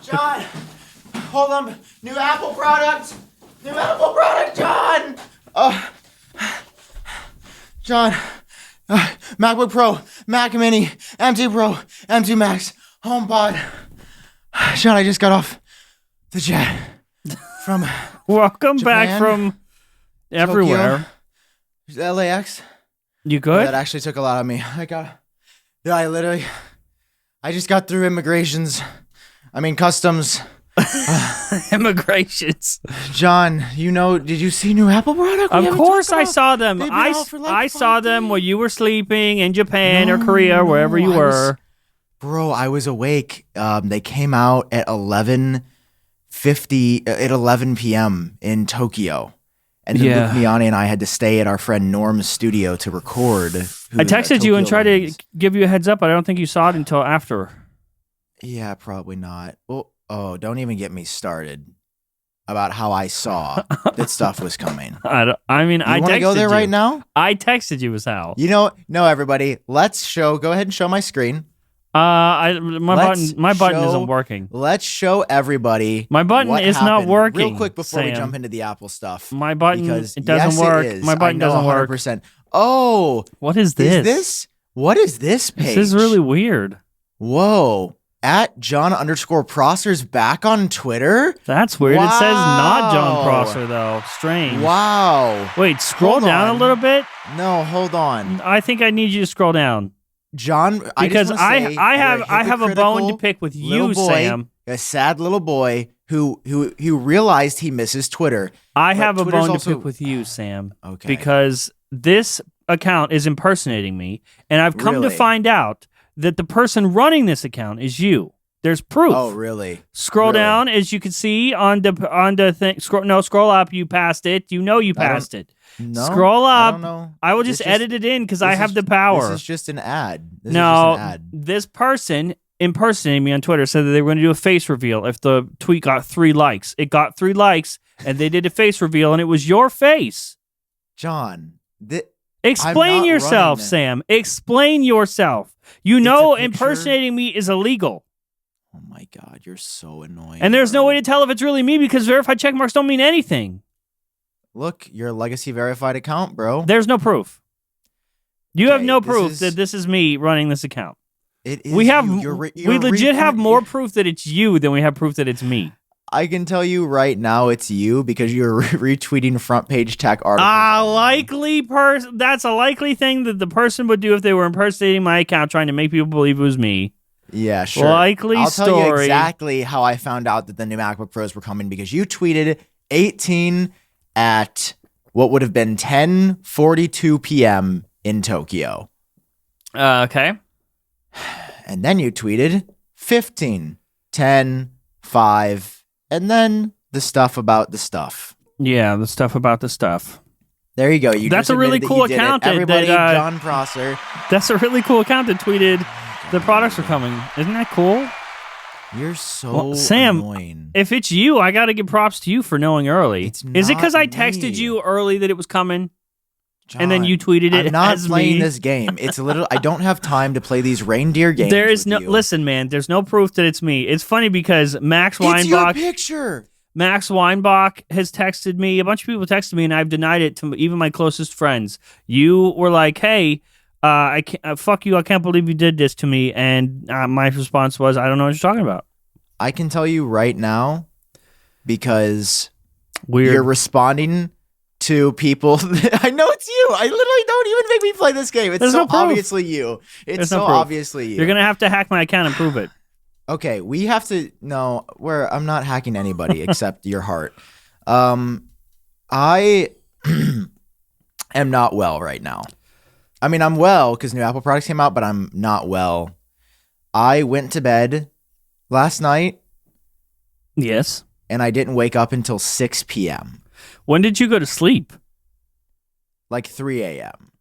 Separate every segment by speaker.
Speaker 1: Jon, hold on. New Apple product. New Apple product, Jon. Jon, MacBook Pro, Mac Mini, M2Pro, M2 Max, HomePod. Jon, I just got off the jet from
Speaker 2: Welcome
Speaker 1: Japan,
Speaker 2: back from everywhere.
Speaker 1: Tokyo, LAX.
Speaker 2: You good?
Speaker 1: That actually took a lot of me. I just got through customs.
Speaker 2: Immigrations.
Speaker 1: Jon, did you see new Apple product?
Speaker 2: Of course I saw them. I saw them while you were sleeping in Japan or Korea or wherever you were.
Speaker 1: I was awake. They came out at 11 p.m. in Tokyo. And then Luke Miani and I had to stay at our friend Norm's studio to record.
Speaker 2: I texted you and tried to give you a heads up, but I don't think you saw it until after.
Speaker 1: Yeah, probably not. Well, don't even get me started about how I saw that stuff was commy.
Speaker 2: I
Speaker 1: want to go there right now?
Speaker 2: I texted you, Hal.
Speaker 1: No, everybody. Go ahead and show my screen.
Speaker 2: My button isn't working.
Speaker 1: Let's show everybody.
Speaker 2: My button is not working.
Speaker 1: Real quick before we jump into the Apple stuff.
Speaker 2: My button doesn't work. My button doesn't work.
Speaker 1: 100%. Oh,
Speaker 2: what is this?
Speaker 1: What is this page?
Speaker 2: This is really weird.
Speaker 1: Whoa. At Jon_Prosser's back on Twitter?
Speaker 2: That's weird. Wow. It says not Jon Prosser, though. Strange.
Speaker 1: Wow.
Speaker 2: Wait, scroll down a little bit?
Speaker 1: No, hold on.
Speaker 2: I think I need you to scroll down.
Speaker 1: Jon,
Speaker 2: because I have a bone to pick with you, Sam.
Speaker 1: A sad little boy who realized he misses Twitter.
Speaker 2: I have a bone to pick with you, Sam.
Speaker 1: Okay.
Speaker 2: Because this account is impersonating me, and I've come to find out that the person running this account is you. There's proof.
Speaker 1: Oh, really?
Speaker 2: Scroll down, as you can see on the thing. Scroll up. You passed it. You passed it.
Speaker 1: No,
Speaker 2: scroll up.
Speaker 1: I don't know.
Speaker 2: I will just edit it in because I have the power.
Speaker 1: This is just an ad.
Speaker 2: This person impersonating me on Twitter said that they were going to do a face reveal if the tweet got 3 likes. It got 3 likes, and they did a face reveal, and it was your face.
Speaker 1: Jon,
Speaker 2: explain yourself, Sam. Explain yourself. Impersonating me is illegal.
Speaker 1: Oh my God, you're so annoying.
Speaker 2: And there's no way to tell if it's really me because verified check marks don't mean anything.
Speaker 1: Look, you're a legacy verified account, bro.
Speaker 2: There's no proof. You have no proof that this is me running this account.
Speaker 1: It is.
Speaker 2: We legit have more proof that it's you than we have proof that it's me.
Speaker 1: I can tell you right now it's you because you're retweeting front page tech articles.
Speaker 2: That's a likely thing that the person would do if they were impersonating my account trying to make people believe it was me.
Speaker 1: Yeah, sure. I'll tell you exactly how I found out that the new MacBook Pros were coming because you tweeted 18 at what would have been 10:42 p.m. in Tokyo.
Speaker 2: Okay.
Speaker 1: And then you tweeted 15, 10, 5, and then the stuff about the stuff.
Speaker 2: Yeah, the stuff about the stuff.
Speaker 1: There you go.
Speaker 2: That's a really cool account.
Speaker 1: Everybody, Jon Prosser.
Speaker 2: That's a really cool account that tweeted the products are coming. Isn't that cool?
Speaker 1: You're so
Speaker 2: Sam,
Speaker 1: annoying.
Speaker 2: If it's you, I got to give props to you for knowing early. Is it because I texted you early that it was coming?
Speaker 1: Jon,
Speaker 2: and then you tweeted it.
Speaker 1: I'm not playing this game. It's literally I don't have time to play these reindeer games.
Speaker 2: Listen, man. There's no proof that it's me. It's funny because Max Weinbach.
Speaker 1: It's your picture.
Speaker 2: Max Weinbach has texted me. A bunch of people texted me, and I've denied it to even my closest friends. You were like, "Hey, I can't, fuck you! I can't believe you did this to me." And my response was, "I don't know what you're talking about."
Speaker 1: I can tell you right now because you're responding to people. I know it's you. I literally don't even make me play this game. It's obviously you. It's so obviously you.
Speaker 2: You're gonna have to hack my account and prove it.
Speaker 1: Okay, we have to. No, I'm not hacking anybody except your heart. I am not well right now. I mean, I'm well because new Apple products came out, but I'm not well. I went to bed last night.
Speaker 2: Yes.
Speaker 1: And I didn't wake up until 6 p.m.
Speaker 2: When did you go to sleep?
Speaker 1: Like 3 a.m.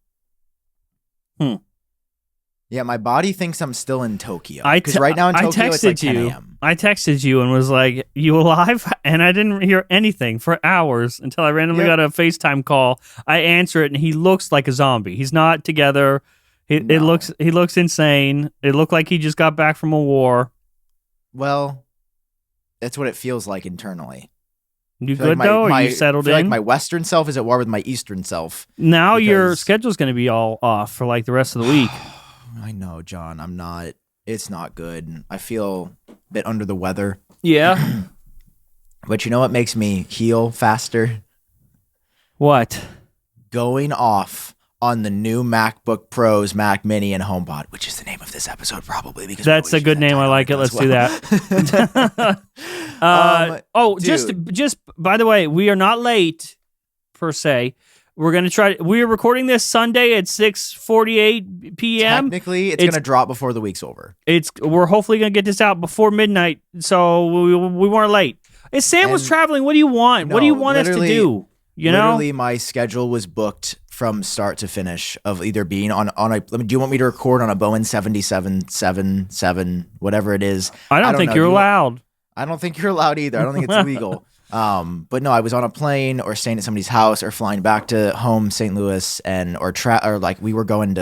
Speaker 1: Yeah, my body thinks I'm still in Tokyo. Because right now in Tokyo, it's like 10 a.m.
Speaker 2: I texted you and was like, "You alive?" And I didn't hear anything for hours until I randomly got a FaceTime call. I answer it, and he looks like a zombie. He's not together. He looks insane. It looked like he just got back from a war.
Speaker 1: Well, That's what it feels like internally.
Speaker 2: You good though? Are you settled in?
Speaker 1: Like my Western self is at war with my Eastern self.
Speaker 2: Now your schedule's going to be all off for like the rest of the week.
Speaker 1: I know, John. I'm not. It's not good. I feel a bit under the weather.
Speaker 2: Yeah.
Speaker 1: But you know what makes me heal faster?
Speaker 2: What?
Speaker 1: Going off on the new MacBook Pros, Mac Mini, and HomePod, which is the name of this episode probably. Because
Speaker 2: that's a good name. I like it. Let's do that. Just by the way, we are not late per se. We're going to try. We're recording this Sunday at 6:48 p.m.
Speaker 1: Technically, it's going to drop before the week's over.
Speaker 2: We're hopefully going to get this out before midnight, so we weren't late. If Sam was traveling, what do you want? What do you want us to do?
Speaker 1: Literally, my schedule was booked from start to finish of either being on a. Do you want me to record on a Boeing 7777, whatever it is?
Speaker 2: I don't think you're allowed.
Speaker 1: I don't think you're allowed either. I don't think it's illegal. But no, I was on a plane or staying at somebody's house or flying back to home, St. Louis, or like we were doing,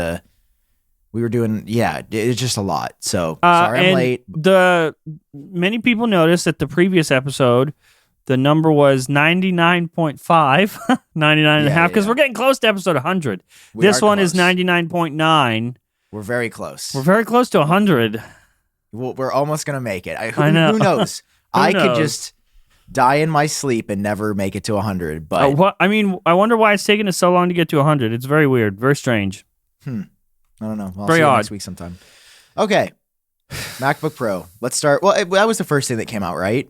Speaker 1: it's just a lot. So sorry I'm late.
Speaker 2: Many people noticed that the previous episode, the number was 99.5, 99 and a half, because we're getting close to episode 100. This one is 99.9.
Speaker 1: We're very close.
Speaker 2: We're very close to 100.
Speaker 1: We're almost going to make it. I know. Who knows? I could just die in my sleep and never make it to 100. But
Speaker 2: I wonder why it's taking us so long to get to 100. It's very weird, very strange.
Speaker 1: I don't know. I'll
Speaker 2: very
Speaker 1: see you
Speaker 2: odd.
Speaker 1: Next week sometime. Okay, MacBook Pro. Let's start. Well, that was the first thing that came out, right?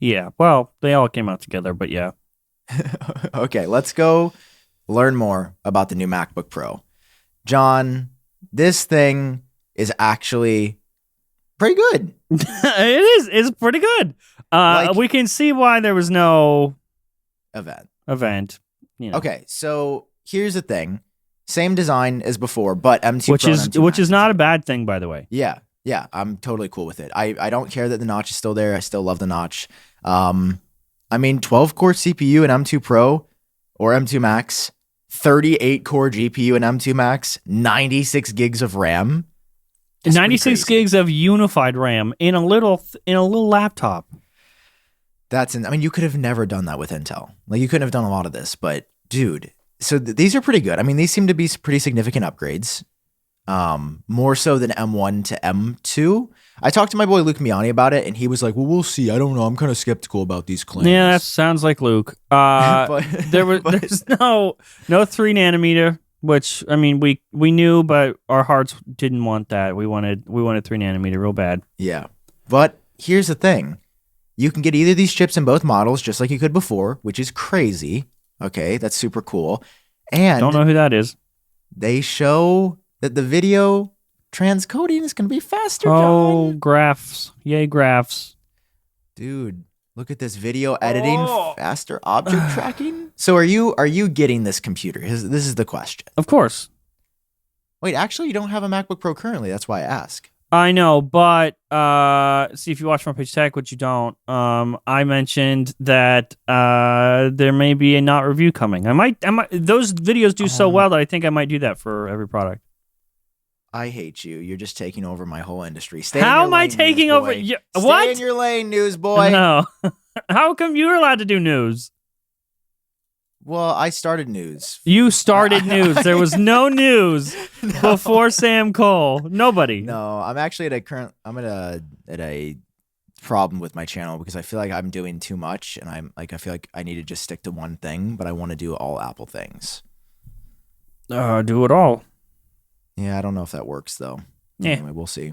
Speaker 2: Yeah. Well, they all came out together, but yeah.
Speaker 1: Okay, let's go learn more about the new MacBook Pro. John, this thing is actually pretty good.
Speaker 2: It is. It's pretty good. We can see why there was no event. You know.
Speaker 1: Okay, so here's the thing. Same design as before, but M2
Speaker 2: which is not a bad thing, by the way.
Speaker 1: Yeah, I'm totally cool with it. I don't care that the notch is still there. I still love the notch. 12-core CPU in M2 Pro or M2 Max, 38-core GPU in M2 Max, 96 gigs of RAM.
Speaker 2: 96 gigs of unified RAM in a little laptop.
Speaker 1: You could have never done that with Intel. Like, you couldn't have done a lot of this, but dude, so these are pretty good. These seem to be pretty significant upgrades. More so than M1 to M2. I talked to my boy Luke Miani about it, and he was like, well, we'll see. I don't know. I'm kind of skeptical about these claims.
Speaker 2: Yeah, that sounds like Luke. There's no 3 nanometer, which, we knew, but our hearts didn't want that. We wanted 3 nanometer real bad.
Speaker 1: Yeah. But here's the thing. You can get either of these chips in both models, just like you could before, which is crazy. Okay, that's super cool. And
Speaker 2: don't know who that is.
Speaker 1: They show that the video transcoding is going to be faster,
Speaker 2: Oh,
Speaker 1: John.
Speaker 2: graphs. Yay, graphs.
Speaker 1: Dude, look at this video editing, faster object tracking. So are you getting this computer? This is the question.
Speaker 2: Of course.
Speaker 1: Wait, actually, you don't have a MacBook Pro currently. That's why I ask.
Speaker 2: I know, but see, if you watch Front Page Tech, which you don't, I mentioned that there may be a not review coming. I might. Those videos do so well that I think I might do that for every product.
Speaker 1: I hate you. You're just taking over my whole industry.
Speaker 2: How am I taking over? What?
Speaker 1: Stay in your lane, newsboy.
Speaker 2: No. How come you're allowed to do news?
Speaker 1: Well, I started news.
Speaker 2: You started news. There was no news before Sam Kohl. Nobody.
Speaker 1: No, I'm actually at a problem with my channel because I feel like I'm doing too much, and I feel like I need to just stick to one thing, but I want to do all Apple things.
Speaker 2: Do it all.
Speaker 1: Yeah, I don't know if that works though.
Speaker 2: Yeah.
Speaker 1: Anyway, we'll see.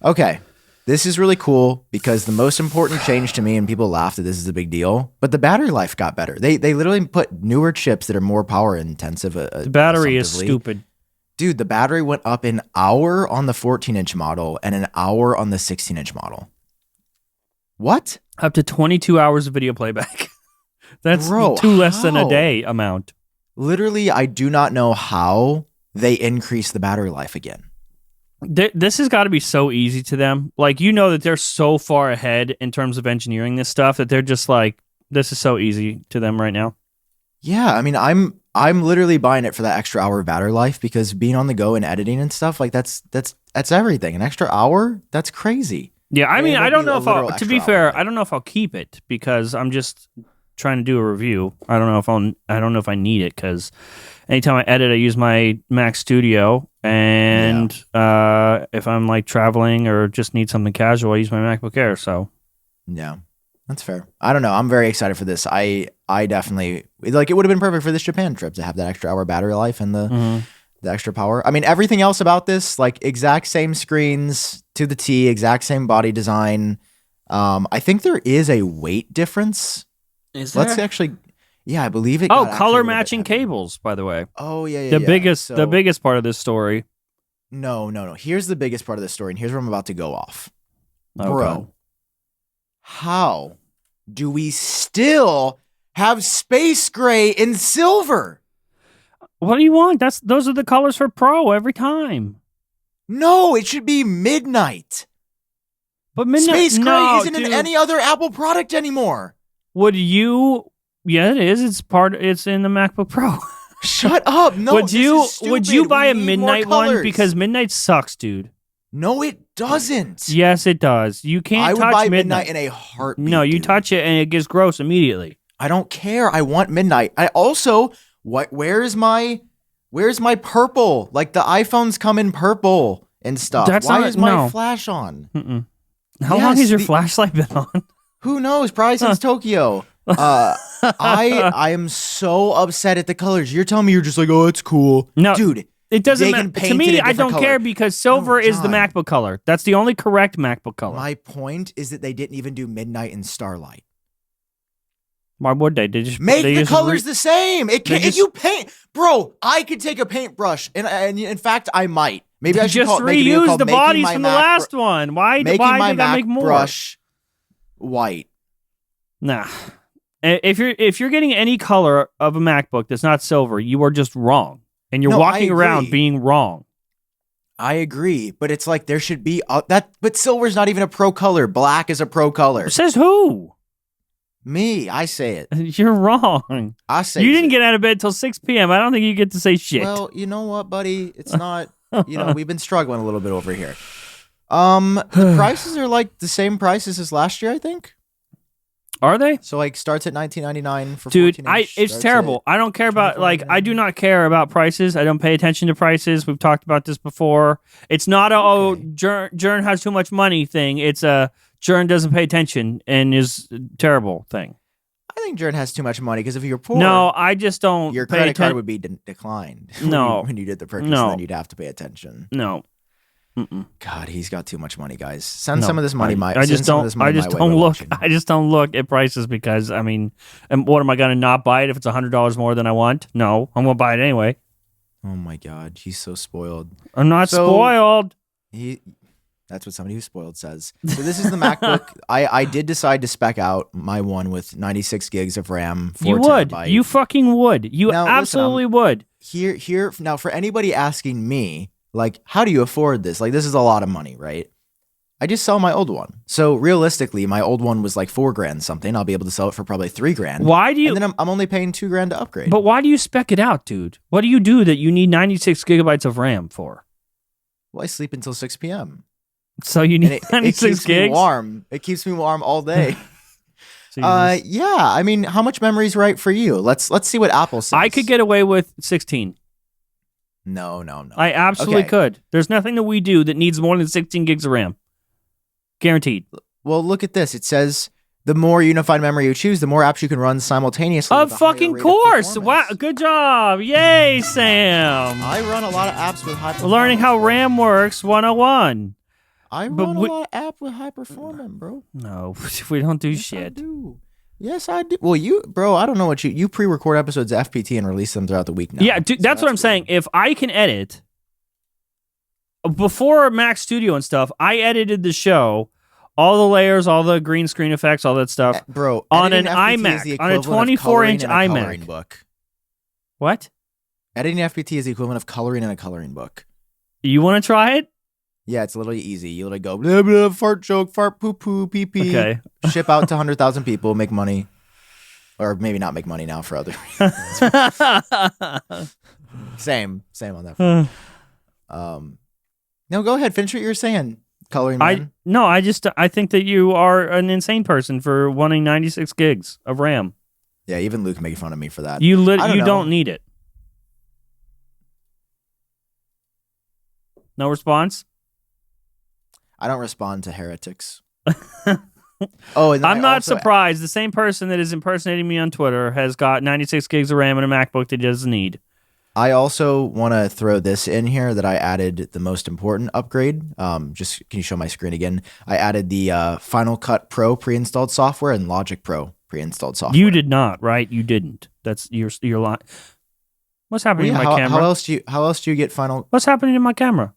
Speaker 1: Okay. This is really cool because the most important change to me, and people laugh that this is a big deal, but the battery life got better. They literally put newer chips that are more power intensive.
Speaker 2: The battery is stupid.
Speaker 1: Dude, the battery went up an hour on the 14-inch model and an hour on the 16-inch model. What?
Speaker 2: Up to 22 hours of video playback. That's less than a day amount.
Speaker 1: Literally, I do not know how they increase the battery life again.
Speaker 2: This has got to be so easy to them. Like, that they're so far ahead in terms of engineering this stuff that they're just like, this is so easy to them right now.
Speaker 1: Yeah, I'm literally buying it for that extra hour of battery life because being on the go and editing and stuff, like that's everything. An extra hour? That's crazy.
Speaker 2: Yeah, I mean, I don't know if I'll, to be fair, I don't know if I'll keep it because I'm just trying to do a review. I don't know if I need it because anytime I edit, I use my Mac Studio, and if I'm like traveling or just need something casual, I use my MacBook Air. So
Speaker 1: yeah, that's fair. I don't know. I'm very excited for this. I definitely like. It would have been perfect for this Japan trip to have that extra hour battery life and the extra power. I mean, everything else about this, like exact same screens to the T, exact same body design. I think there is a weight difference.
Speaker 2: Is there?
Speaker 1: Let's actually. Yeah, I believe it.
Speaker 2: Oh, color matching cables, by the way.
Speaker 1: Oh, yeah.
Speaker 2: The biggest part of this story.
Speaker 1: No. Here's the biggest part of this story, and here's where I'm about to go off.
Speaker 2: Okay.
Speaker 1: Bro, how do we still have space gray and silver?
Speaker 2: What do you want? Those are the colors for Pro every time.
Speaker 1: No, it should be midnight.
Speaker 2: But midnight
Speaker 1: space gray isn't in any other Apple product anymore.
Speaker 2: Would you? Yeah, it is. It's in the MacBook Pro.
Speaker 1: Shut up! No,
Speaker 2: would you buy a midnight one because midnight sucks, dude?
Speaker 1: No, it doesn't.
Speaker 2: Yes, it does. You can't.
Speaker 1: I
Speaker 2: touch
Speaker 1: would buy
Speaker 2: midnight
Speaker 1: in a heartbeat.
Speaker 2: No, you touch it and it gets gross immediately.
Speaker 1: I don't care. I want midnight. I also where's my purple? Like the iPhones come in purple and stuff. Why is my flash on?
Speaker 2: How long has your flashlight been on?
Speaker 1: Who knows? Probably since Tokyo. I am so upset at the colors. You're telling me you're just like, oh, it's cool.
Speaker 2: No,
Speaker 1: dude.
Speaker 2: It doesn't matter. To me, I don't care because silver is the MacBook color. That's the only correct MacBook color.
Speaker 1: My point is that they didn't even do midnight and starlight.
Speaker 2: Why would they? They just
Speaker 1: make the colors the same. It can if you paint, bro. I could take a paintbrush, and in fact, I might. Maybe I should
Speaker 2: just reuse the bodies from the last one. Why did I make more?
Speaker 1: Brush white.
Speaker 2: Nah. If you're getting any color of a MacBook that's not silver, you are just wrong, and you're walking around being wrong.
Speaker 1: I agree, but it's like there should be that. But silver's not even a pro color. Black is a pro color.
Speaker 2: Says who?
Speaker 1: Me. I say it.
Speaker 2: You're wrong.
Speaker 1: I say
Speaker 2: you didn't get out of bed till 6 p.m. I don't think you get to say shit.
Speaker 1: Well, you know what, buddy? It's not. We've been struggling a little bit over here. The prices are like the same prices as last year, I think.
Speaker 2: Are they?
Speaker 1: So like starts at $19.99 for
Speaker 2: dude.
Speaker 1: 14-inch,
Speaker 2: It's terrible. I don't care about I do not care about prices. I don't pay attention to prices. We've talked about this before. It's not a Jern has too much money thing. It's a Jern doesn't pay attention and is a terrible thing.
Speaker 1: I think Jern has too much money because if you're poor,
Speaker 2: no, I just don't.
Speaker 1: Your credit card would be declined.
Speaker 2: No,
Speaker 1: when you did the purchase, then you'd have to pay attention.
Speaker 2: No.
Speaker 1: God, he's got too much money, guys. Send some of this money my.
Speaker 2: I just don't look at prices because I mean, and what am I gonna not buy it if it's $100 more than I want? No, I'm gonna buy it anyway.
Speaker 1: Oh my God, he's so spoiled.
Speaker 2: I'm not spoiled.
Speaker 1: That's what somebody who's spoiled says. So this is the MacBook. I did decide to spec out my one with 96 gigs of RAM. 4
Speaker 2: you would.
Speaker 1: terabyte.
Speaker 2: You fucking would. You absolutely would.
Speaker 1: Here now for anybody asking me. Like, how do you afford this? Like, this is a lot of money, right? I just sell my old one. So realistically, my old one was like $4,000 something. I'll be able to sell it for probably $3,000.
Speaker 2: Why do you?
Speaker 1: And then I'm only paying $2,000 to upgrade.
Speaker 2: But why do you spec it out, dude? What do you do that you need 96 gigabytes of RAM for?
Speaker 1: Well, I sleep until 6 p.m.
Speaker 2: So you need 96 gigs?
Speaker 1: Me warm. It keeps me warm all day. Yeah. I mean, how much memory is right for you? Let's see what Apple says.
Speaker 2: I could get away with 16.
Speaker 1: No.
Speaker 2: I absolutely could. There's nothing that we do that needs more than 16 gigs of RAM. Guaranteed.
Speaker 1: Well, look at this. It says the more unified memory you choose, the more apps you can run simultaneously.
Speaker 2: Of fucking course. Wow. Good job. Yay, Sam.
Speaker 1: I run a lot of apps with high performance.
Speaker 2: Learning how RAM works 101.
Speaker 1: I run a lot of apps with high performance, bro.
Speaker 2: No, we don't do shit.
Speaker 1: I do. Yes, I do. Well, I don't know what you pre-record episodes of FPT and release them throughout the week now.
Speaker 2: Yeah, dude, that's what I'm saying. If I can edit, before Mac Studio and stuff, I edited the show, all the layers, all the green screen effects, all that stuff,
Speaker 1: bro,
Speaker 2: on an iMac, on a 24-inch iMac.
Speaker 1: Book.
Speaker 2: What?
Speaker 1: Editing FPT is the equivalent of coloring in a coloring book.
Speaker 2: You want to try it?
Speaker 1: Yeah, it's literally easy. You literally go, blah, blah, fart joke, fart poo poo, pee pee.
Speaker 2: Okay.
Speaker 1: Ship out to 100,000 people, make money. Or maybe not make money now for other reasons. Same on that. No, go ahead. Finish what you were saying. coloring man?
Speaker 2: I think that you are an insane person for wanting 96 gigs of RAM.
Speaker 1: Yeah, even Luke making fun of me for that.
Speaker 2: You don't need it. No response?
Speaker 1: I don't respond to heretics. And
Speaker 2: I'm not surprised. The same person that is impersonating me on Twitter has got 96 gigs of RAM and a MacBook that he doesn't need.
Speaker 1: I also want to throw this in here that I added the most important upgrade. Can you show my screen again? I added the Final Cut Pro pre-installed software and Logic Pro pre-installed software.
Speaker 2: You did not, right? You didn't. That's your lie. What's happening to my camera?
Speaker 1: How else do you get Final?
Speaker 2: What's happening to my camera?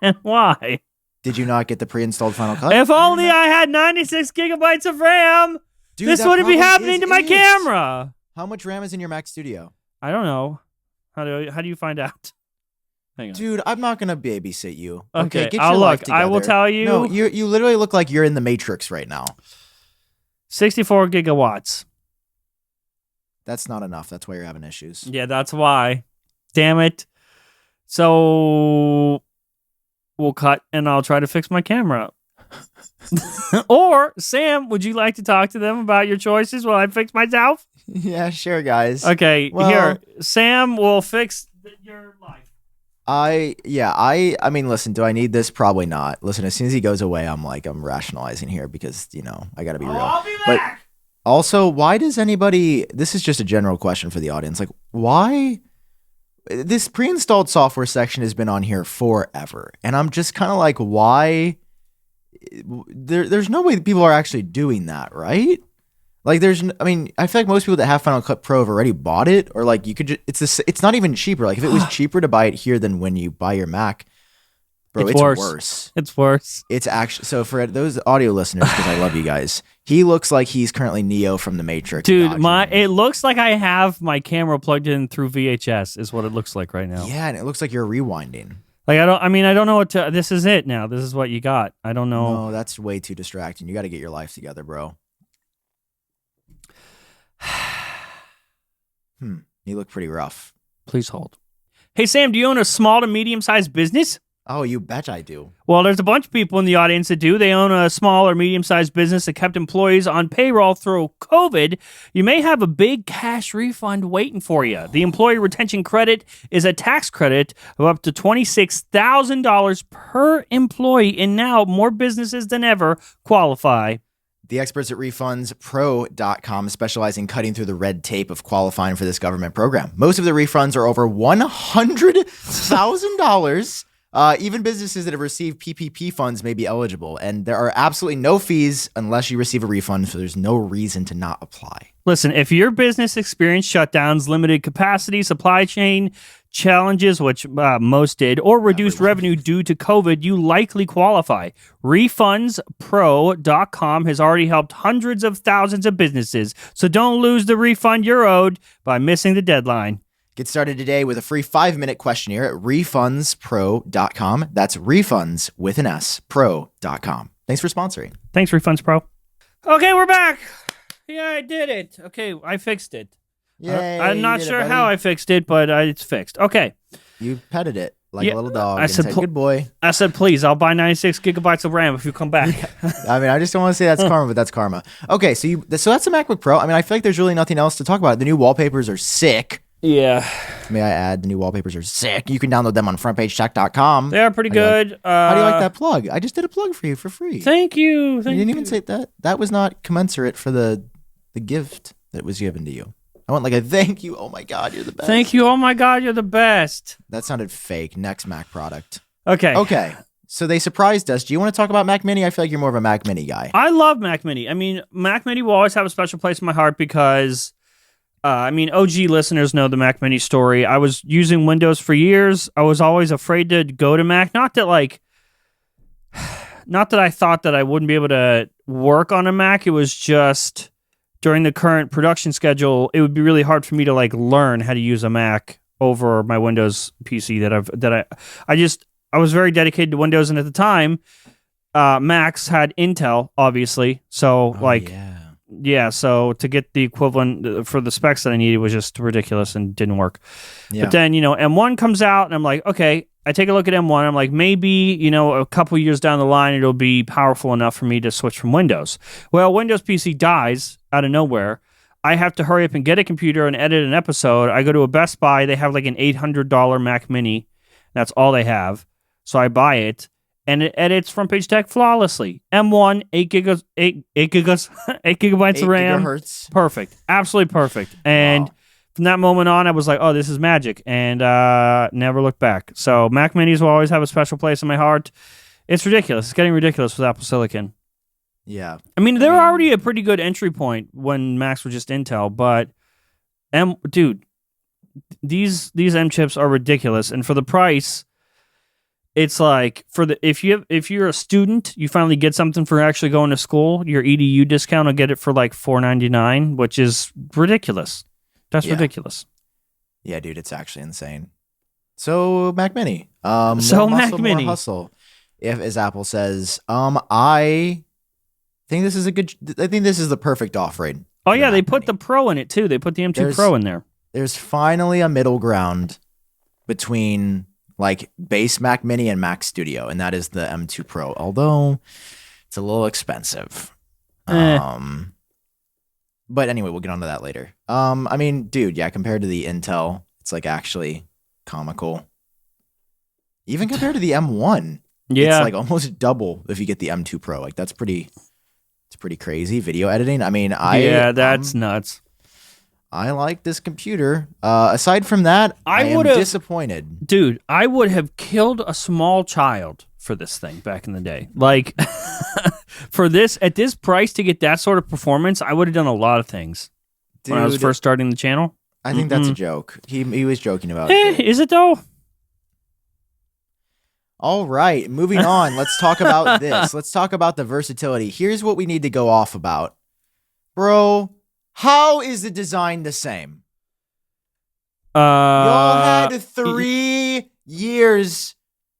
Speaker 2: And why?
Speaker 1: Did you not get the pre-installed Final Cut?
Speaker 2: If only I had 96 gigabytes of RAM, this wouldn't be happening to my camera.
Speaker 1: How much RAM is in your Mac Studio?
Speaker 2: I don't know. How do you find out? Hang on.
Speaker 1: Dude, I'm not gonna babysit you.
Speaker 2: Okay,
Speaker 1: get your life together.
Speaker 2: I will tell you.
Speaker 1: No, you literally look like you're in the Matrix right now.
Speaker 2: 64 gigawatts.
Speaker 1: That's not enough. That's why you're having issues.
Speaker 2: Yeah, that's why. Damn it. So we'll cut and I'll try to fix my camera. Or, Sam, would you like to talk to them about your choices while I fix myself?
Speaker 1: Yeah, sure, guys.
Speaker 2: Okay, here. Sam will fix your life.
Speaker 1: I mean, listen, do I need this? Probably not. Listen, as soon as he goes away, I'm rationalizing here because, I got to be real.
Speaker 2: I'll be back.
Speaker 1: But also, why does anybody, this is just a general question for the audience, like, why? This pre-installed software section has been on here forever. And I'm just kind of like, why? There's no way that people are actually doing that, right? Like I feel like most people that have Final Cut Pro have already bought it, or like you could just, it's not even cheaper. Like if it was cheaper to buy it here than when you buy your Mac, bro, it's worse.
Speaker 2: It's worse.
Speaker 1: It's actually, so for those audio listeners, because I love you guys, he looks like he's currently Neo from the Matrix.
Speaker 2: Dude, it looks like I have my camera plugged in through VHS is what it looks like right now.
Speaker 1: Yeah, and it looks like you're rewinding.
Speaker 2: Like I don't know what to, this is it now. This is what you got. I don't know.
Speaker 1: No, that's way too distracting. You got to get your life together, bro. You look pretty rough.
Speaker 2: Please hold. Hey, Sam, do you own a small to medium-sized business?
Speaker 1: Oh, you bet I do.
Speaker 2: Well, there's a bunch of people in the audience that do. They own a small or medium-sized business that kept employees on payroll through COVID. You may have a big cash refund waiting for you. The Employee Retention Credit is a tax credit of up to $26,000 per employee, and now more businesses than ever qualify.
Speaker 1: The experts at Refundspro.com specialize in cutting through the red tape of qualifying for this government program. Most of the refunds are over $100,000. Even businesses that have received PPP funds may be eligible, and there are absolutely no fees unless you receive a refund, so there's no reason to not apply.
Speaker 2: Listen, if your business experienced shutdowns, limited capacity, supply chain challenges, which most did, or reduced revenue due to COVID, you likely qualify. Refundspro.com has already helped hundreds of thousands of businesses, so don't lose the refund you're owed by missing the deadline.
Speaker 1: Get started today with a free 5-minute questionnaire at refundspro.com. That's refunds with an S, pro.com. Thanks for sponsoring.
Speaker 2: Thanks, Refundspro. Okay, we're back. Yeah, I did it. Okay, I fixed it.
Speaker 1: Yay,
Speaker 2: I'm not sure how I fixed it, but it's fixed. Okay.
Speaker 1: You petted it like a little dog.
Speaker 2: I said,
Speaker 1: good boy.
Speaker 2: I said, please, I'll buy 96 gigabytes of RAM if you come back.
Speaker 1: I mean, I just don't want to say that's karma, but that's karma. Okay, so that's the MacBook Pro. I mean, I feel like there's really nothing else to talk about. The new wallpapers are sick.
Speaker 2: Yeah.
Speaker 1: May I add, the new wallpapers are sick. You can download them on frontpagetech.com.
Speaker 2: They are pretty good.
Speaker 1: How do you like that plug? I just did a plug for you for free.
Speaker 2: Thank you.
Speaker 1: You didn't even say that. That was not commensurate for the gift that was given to you. I want like a thank you. Oh my God, you're the best.
Speaker 2: Thank you. Oh my God, you're the best.
Speaker 1: That sounded fake. Next Mac product.
Speaker 2: Okay.
Speaker 1: So they surprised us. Do you want to talk about Mac Mini? I feel like you're more of a Mac Mini guy.
Speaker 2: I love Mac Mini. I mean, Mac Mini will always have a special place in my heart because, OG listeners know the Mac Mini story. I was using Windows for years. I was always afraid to go to Mac. Not that I thought that I wouldn't be able to work on a Mac. It was just during the current production schedule, it would be really hard for me to learn how to use a Mac over my Windows PC I was very dedicated to Windows, and at the time, Macs had Intel, obviously. So yeah, so to get the equivalent for the specs that I needed was just ridiculous and didn't work. Yeah. But then, M1 comes out and I'm like, okay, I take a look at M1. I'm like, maybe, a couple years down the line, it'll be powerful enough for me to switch from Windows. Well, Windows PC dies out of nowhere. I have to hurry up and get a computer and edit an episode. I go to a Best Buy. They have like an $800 Mac Mini. That's all they have. So I buy it, and it edits Front Page Tech flawlessly. M1, 8 gigabytes of RAM.
Speaker 1: Gigahertz.
Speaker 2: Perfect. Absolutely perfect. And from that moment on, I was like, oh, this is magic, and never looked back. So Mac Minis will always have a special place in my heart. It's ridiculous. It's getting ridiculous with Apple Silicon.
Speaker 1: Yeah.
Speaker 2: I mean, they were already a pretty good entry point when Macs were just Intel, but dude, these M chips are ridiculous, and for the price, it's like if you're a student, you finally get something for actually going to school. Your EDU discount will get it for like $4.99, which is ridiculous. That's ridiculous.
Speaker 1: Yeah, dude, it's actually insane. So Mac Mini,
Speaker 2: Mac Mini,
Speaker 1: more hustle. As Apple says, I think this is the perfect offering.
Speaker 2: Oh yeah, they put the Pro in it too. They put the M2 Pro in there.
Speaker 1: There's finally a middle ground between like base Mac Mini and Mac Studio, and that is the M2 Pro. Although it's a little expensive. But anyway, we'll get onto that later. I mean, dude, yeah, compared to the Intel, it's like actually comical. Even compared to the M1, it's like almost double if you get the M2 Pro. Like it's pretty crazy. Video editing. I mean,
Speaker 2: that's nuts.
Speaker 1: I like this computer. Aside from that, I am disappointed.
Speaker 2: Dude, I would have killed a small child for this thing back in the day. Like, for this, at this price to get that sort of performance, I would have done a lot of things. Dude, when I was first starting the channel.
Speaker 1: I think that's a joke. He was joking about it.
Speaker 2: Is it though?
Speaker 1: All right, moving on. Let's talk about this. Let's talk about the versatility. Here's what we need to go off about. Bro, how is the design the same? Y'all had 3 years.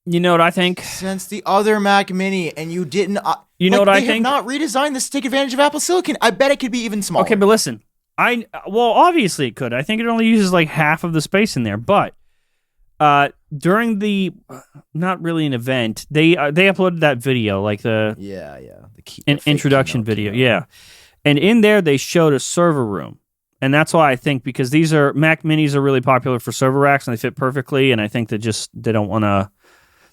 Speaker 2: You know what I think?
Speaker 1: Since the other Mac Mini, and you didn't.
Speaker 2: You know what I think?
Speaker 1: They have not redesigned this to take advantage of Apple Silicon. I bet it could be even smaller.
Speaker 2: Okay, but listen. Obviously it could. I think it only uses like half of the space in there, but during the not really an event, they uploaded that video, like the introduction video, and in there they showed a server room, and that's why I think, because these are Mac Minis are really popular for server racks and they fit perfectly, and I think they don't want to.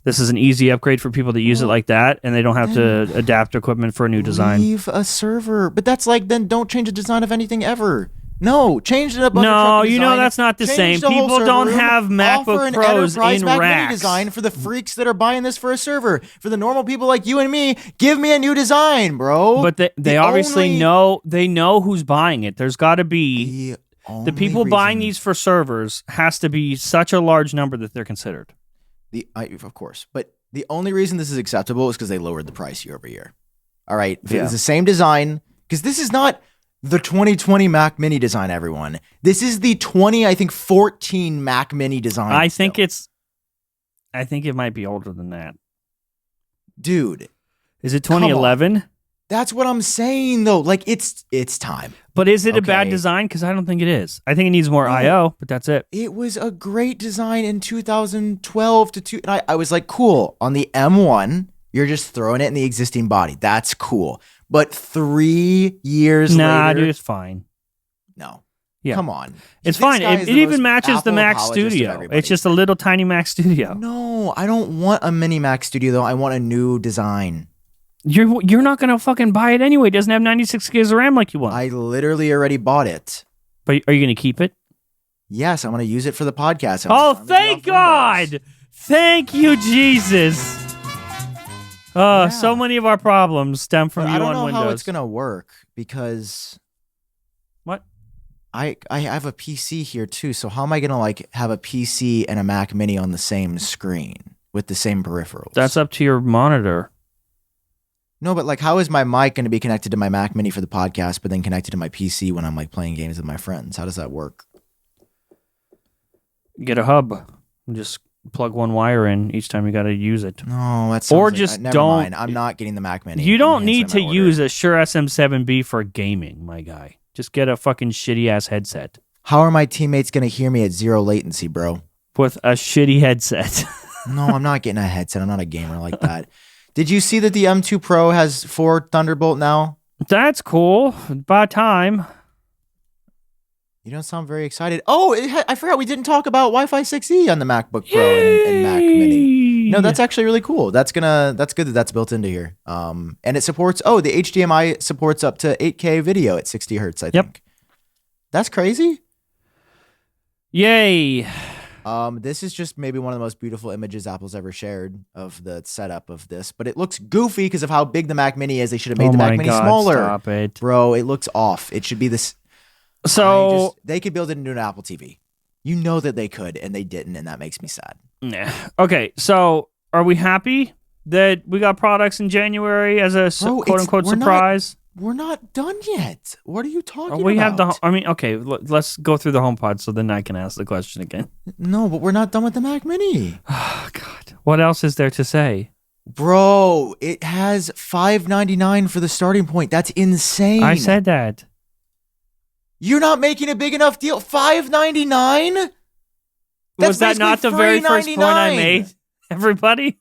Speaker 2: This is an easy upgrade for people that use it like that, and they don't have to adapt equipment for a new design.
Speaker 1: Leave a server, but that's like, then don't change the design of anything ever. No, change it up.
Speaker 2: No, that's not the same. People don't have MacBook Pros in
Speaker 1: Mac
Speaker 2: racks.
Speaker 1: Mini design for the freaks that are buying this for a server. For the normal people like you and me, give me a new design, bro.
Speaker 2: But they obviously know who's buying it. There's got to be the people buying these for servers has to be such a large number that they're considered.
Speaker 1: Of course, but the only reason this is acceptable is because they lowered the price year over year. All right, if it's the same design, because this is not the 2020 Mac Mini design, everyone. This is the 2014 Mac Mini design.
Speaker 2: I think it might be older than that.
Speaker 1: Dude.
Speaker 2: Is it 2011?
Speaker 1: That's what I'm saying, though. Like, it's time.
Speaker 2: But is it a bad design? Because I don't think it is. I think it needs more I/O, but that's it.
Speaker 1: It was a great design in 2012 to 2. And I was like, cool. On the M1, you're just throwing it in the existing body. That's cool. But 3 years later.
Speaker 2: Nah, dude, it's fine.
Speaker 1: No.
Speaker 2: Yeah.
Speaker 1: Come on.
Speaker 2: It's fine. It even matches the Mac Studio. It's just a little tiny Mac Studio.
Speaker 1: No, I don't want a mini Mac Studio, though. I want a new design.
Speaker 2: You're not going to fucking buy it anyway. It doesn't have 96 gigs of RAM like you want.
Speaker 1: I literally already bought it.
Speaker 2: But are you going to keep it?
Speaker 1: Yes, I'm going to use it for the podcast.
Speaker 2: Thank God. Thank you, Jesus. So many of our problems stem from you on Windows.
Speaker 1: I don't know how it's going to work because...
Speaker 2: What?
Speaker 1: I have a PC here too, so how am I going to have a PC and a Mac Mini on the same screen with the same peripherals?
Speaker 2: That's up to your monitor.
Speaker 1: No, but how is my mic going to be connected to my Mac Mini for the podcast, but then connected to my PC when I'm playing games with my friends? How does that work?
Speaker 2: Get a hub. Just plug one wire in each time you got to use it.
Speaker 1: No, that's
Speaker 2: or just
Speaker 1: never
Speaker 2: don't.
Speaker 1: Mind. I'm not getting the Mac Mini.
Speaker 2: You don't need to use a Shure SM7B for gaming, my guy. Just get a fucking shitty ass headset.
Speaker 1: How are my teammates gonna hear me at 0 latency, bro?
Speaker 2: With a shitty headset.
Speaker 1: No, I'm not getting a headset. I'm not a gamer like that. Did you see that the M2 Pro has 4 Thunderbolt now?
Speaker 2: That's cool. About time.
Speaker 1: You don't sound very excited. Oh, I forgot we didn't talk about Wi-Fi 6E on the MacBook Pro and Mac Mini. No, that's actually really cool. That's good that that's built into here. And it supports the HDMI supports up to 8K video at 60 hertz, I think. That's crazy.
Speaker 2: Yay.
Speaker 1: This is just maybe one of the most beautiful images Apple's ever shared of the setup of this, but it looks goofy because of how big the Mac Mini is. They should have made the Mac Mini smaller.
Speaker 2: Stop it.
Speaker 1: Bro, it looks off. It should be this.
Speaker 2: So
Speaker 1: they could build it into an Apple TV. You know that they could, and they didn't, and that makes me sad.
Speaker 2: Nah. Okay, so are we happy that we got products in January as a quote-unquote surprise?
Speaker 1: We're not done yet. What are you talking about?
Speaker 2: We have okay, let's go through the HomePod so then I can ask the question again.
Speaker 1: No, but we're not done with the Mac Mini.
Speaker 2: Oh, God. What else is there to say?
Speaker 1: Bro, it has $599 for the starting point. That's insane.
Speaker 2: I said that.
Speaker 1: You're not making a big enough deal. $599?
Speaker 2: Was that not the very first point I made? Everybody?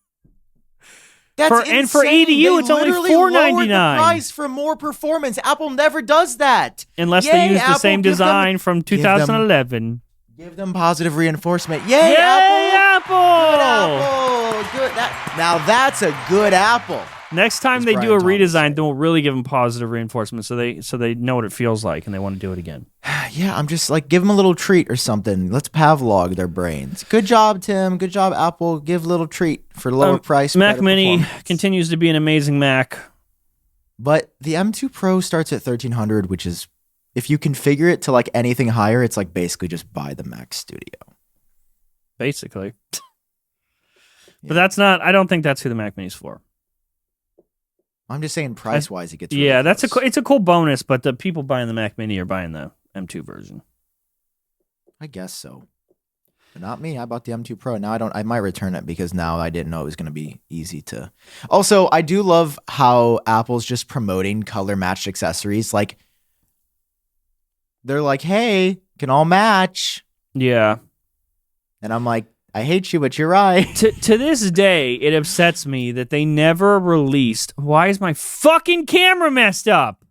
Speaker 1: That's insane.
Speaker 2: And for EDU, it's only $499.
Speaker 1: The price for more performance. Apple never does that.
Speaker 2: Unless they use the same design from 2011.
Speaker 1: Give them positive reinforcement. Yay,
Speaker 2: Apple!
Speaker 1: Good Apple! Good. Now that's a good Apple.
Speaker 2: Next time they do a redesign, they'll really give them positive reinforcement so they know what it feels like and they want to do it again.
Speaker 1: Yeah, I'm just like, give them a little treat or something. Let's Pavlog their brains. Good job, Tim. Good job, Apple. Give a little treat for lower price.
Speaker 2: Mac Mini continues to be an amazing Mac.
Speaker 1: But the M2 Pro starts at $1,300, which is, if you configure it to like anything higher, it's like basically just buy the Mac Studio.
Speaker 2: Basically. But that's not, I don't think that's who the Mac Mini's for.
Speaker 1: I'm just saying price-wise, it gets really
Speaker 2: close. It's a cool bonus, but the people buying the Mac Mini are buying the M2 version.
Speaker 1: I guess so. But not me. I bought the M2 Pro. Now I might return it because now I didn't know it was going to be easy to. Also, I do love how Apple's just promoting color-matched accessories. Like, they're like, hey, can all match.
Speaker 2: Yeah.
Speaker 1: And I'm like, I hate you, but you're right.
Speaker 2: To this day, it upsets me that they never released. Why is my fucking camera messed up?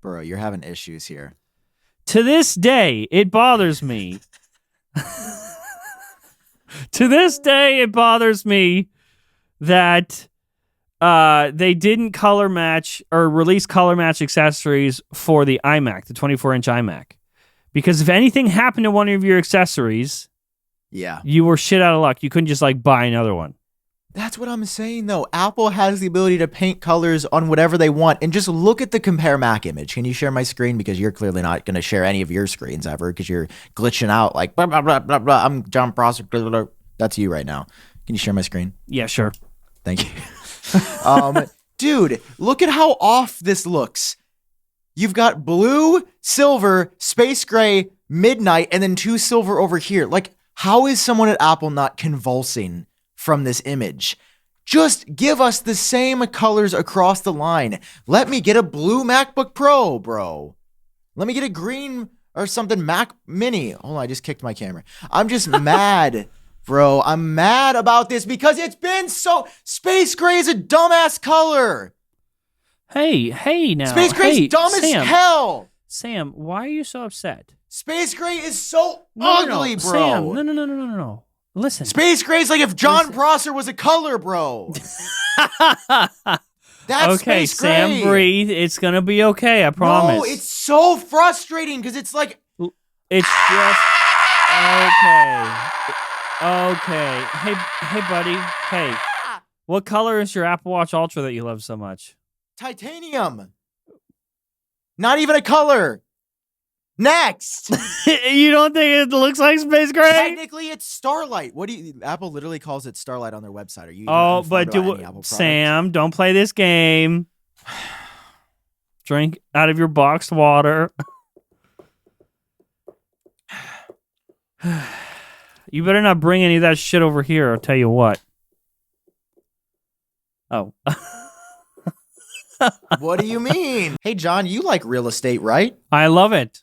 Speaker 1: Bro, you're having issues here.
Speaker 2: To this day, it bothers me. To this day, it bothers me that they didn't color match or release color match accessories for the iMac, the 24-inch iMac. Because if anything happened to one of your accessories, you were shit out of luck. You couldn't just like buy another one.
Speaker 1: That's what I'm saying, though. Apple has the ability to paint colors on whatever they want. And just look at the Compare Mac image. Can you share my screen? Because you're clearly not going to share any of your screens ever because you're glitching out like, blah, blah, blah, blah, blah. I'm Jon Prosser. Blah, blah, blah. That's you right now. Can you share my screen?
Speaker 2: Yeah, sure.
Speaker 1: Thank you. Dude, look at how off this looks. You've got blue, silver, space gray, midnight, and then 2 silver over here. Like, how is someone at Apple not convulsing from this image? Just give us the same colors across the line. Let me get a blue MacBook Pro, bro. Let me get a green or something Mac Mini. Hold on, I just kicked my camera. I'm just mad, bro. I'm mad about this because it's been so... Space gray is a dumbass color.
Speaker 2: Hey now.
Speaker 1: Space gray's dumb as hell.
Speaker 2: Sam, why are you so upset?
Speaker 1: Space gray is so ugly, bro.
Speaker 2: Sam, no. Listen.
Speaker 1: Space gray's like if Jon Prosser was a color, bro. That's
Speaker 2: okay,
Speaker 1: Space Gray.
Speaker 2: Sam, breathe. It's gonna be okay, I promise.
Speaker 1: No, it's so frustrating because it's like
Speaker 2: it's just okay. Hey buddy. Hey. What color is your Apple Watch Ultra that you love so much?
Speaker 1: Titanium. Not even a color. Next.
Speaker 2: You don't think it looks like space gray?
Speaker 1: Technically, it's Starlight. Apple literally calls it Starlight on their website. Are you?
Speaker 2: Sam, don't play this game. Drink out of your boxed water. You better not bring any of that shit over here. I'll tell you what. Oh.
Speaker 1: What do you mean? Hey, John, you like real estate, right?
Speaker 2: I love it.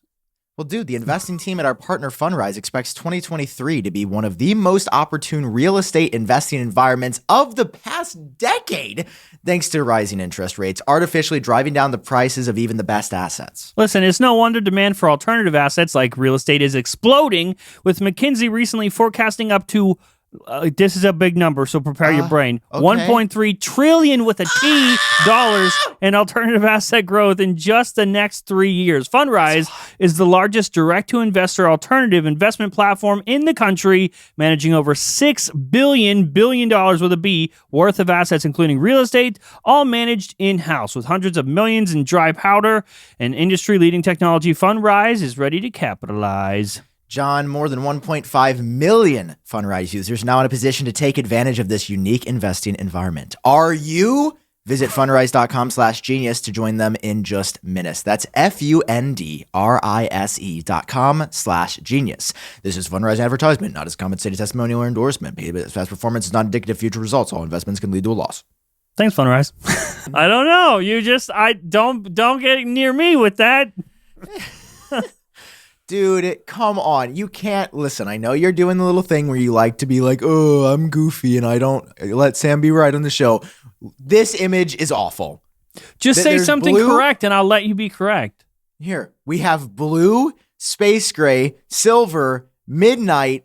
Speaker 1: Well, dude, the investing team at our partner Fundrise expects 2023 to be one of the most opportune real estate investing environments of the past decade, thanks to rising interest rates, artificially driving down the prices of even the best assets.
Speaker 2: Listen, it's no wonder demand for alternative assets like real estate is exploding, with McKinsey recently forecasting up to this is a big number, so prepare your brain.
Speaker 1: Okay.
Speaker 2: 1.3 trillion with a T dollars in alternative asset growth in just the next 3 years. Fundrise is the largest direct-to-investor alternative investment platform in the country, managing over $6 billion with a B worth of assets, including real estate, all managed in-house. With hundreds of millions in dry powder and industry-leading technology, Fundrise is ready to capitalize.
Speaker 1: John, more than 1.5 million Fundrise users now in a position to take advantage of this unique investing environment. Are you? Visit fundrise.com/genius to join them in just minutes. That's fundrise.com/genius. This is Fundrise advertisement, not as compensated testimonial or endorsement. Past performance is not indicative of future results. All investments can lead to a loss.
Speaker 2: Thanks, Fundrise. I don't know. Don't get near me with that.
Speaker 1: Dude, come on. You can't listen. I know you're doing the little thing where you like to be like, oh, I'm goofy and I don't let Sam be right on the show. This image is awful.
Speaker 2: Just say something correct and I'll let you be correct.
Speaker 1: Here, we have blue, space gray, silver, midnight,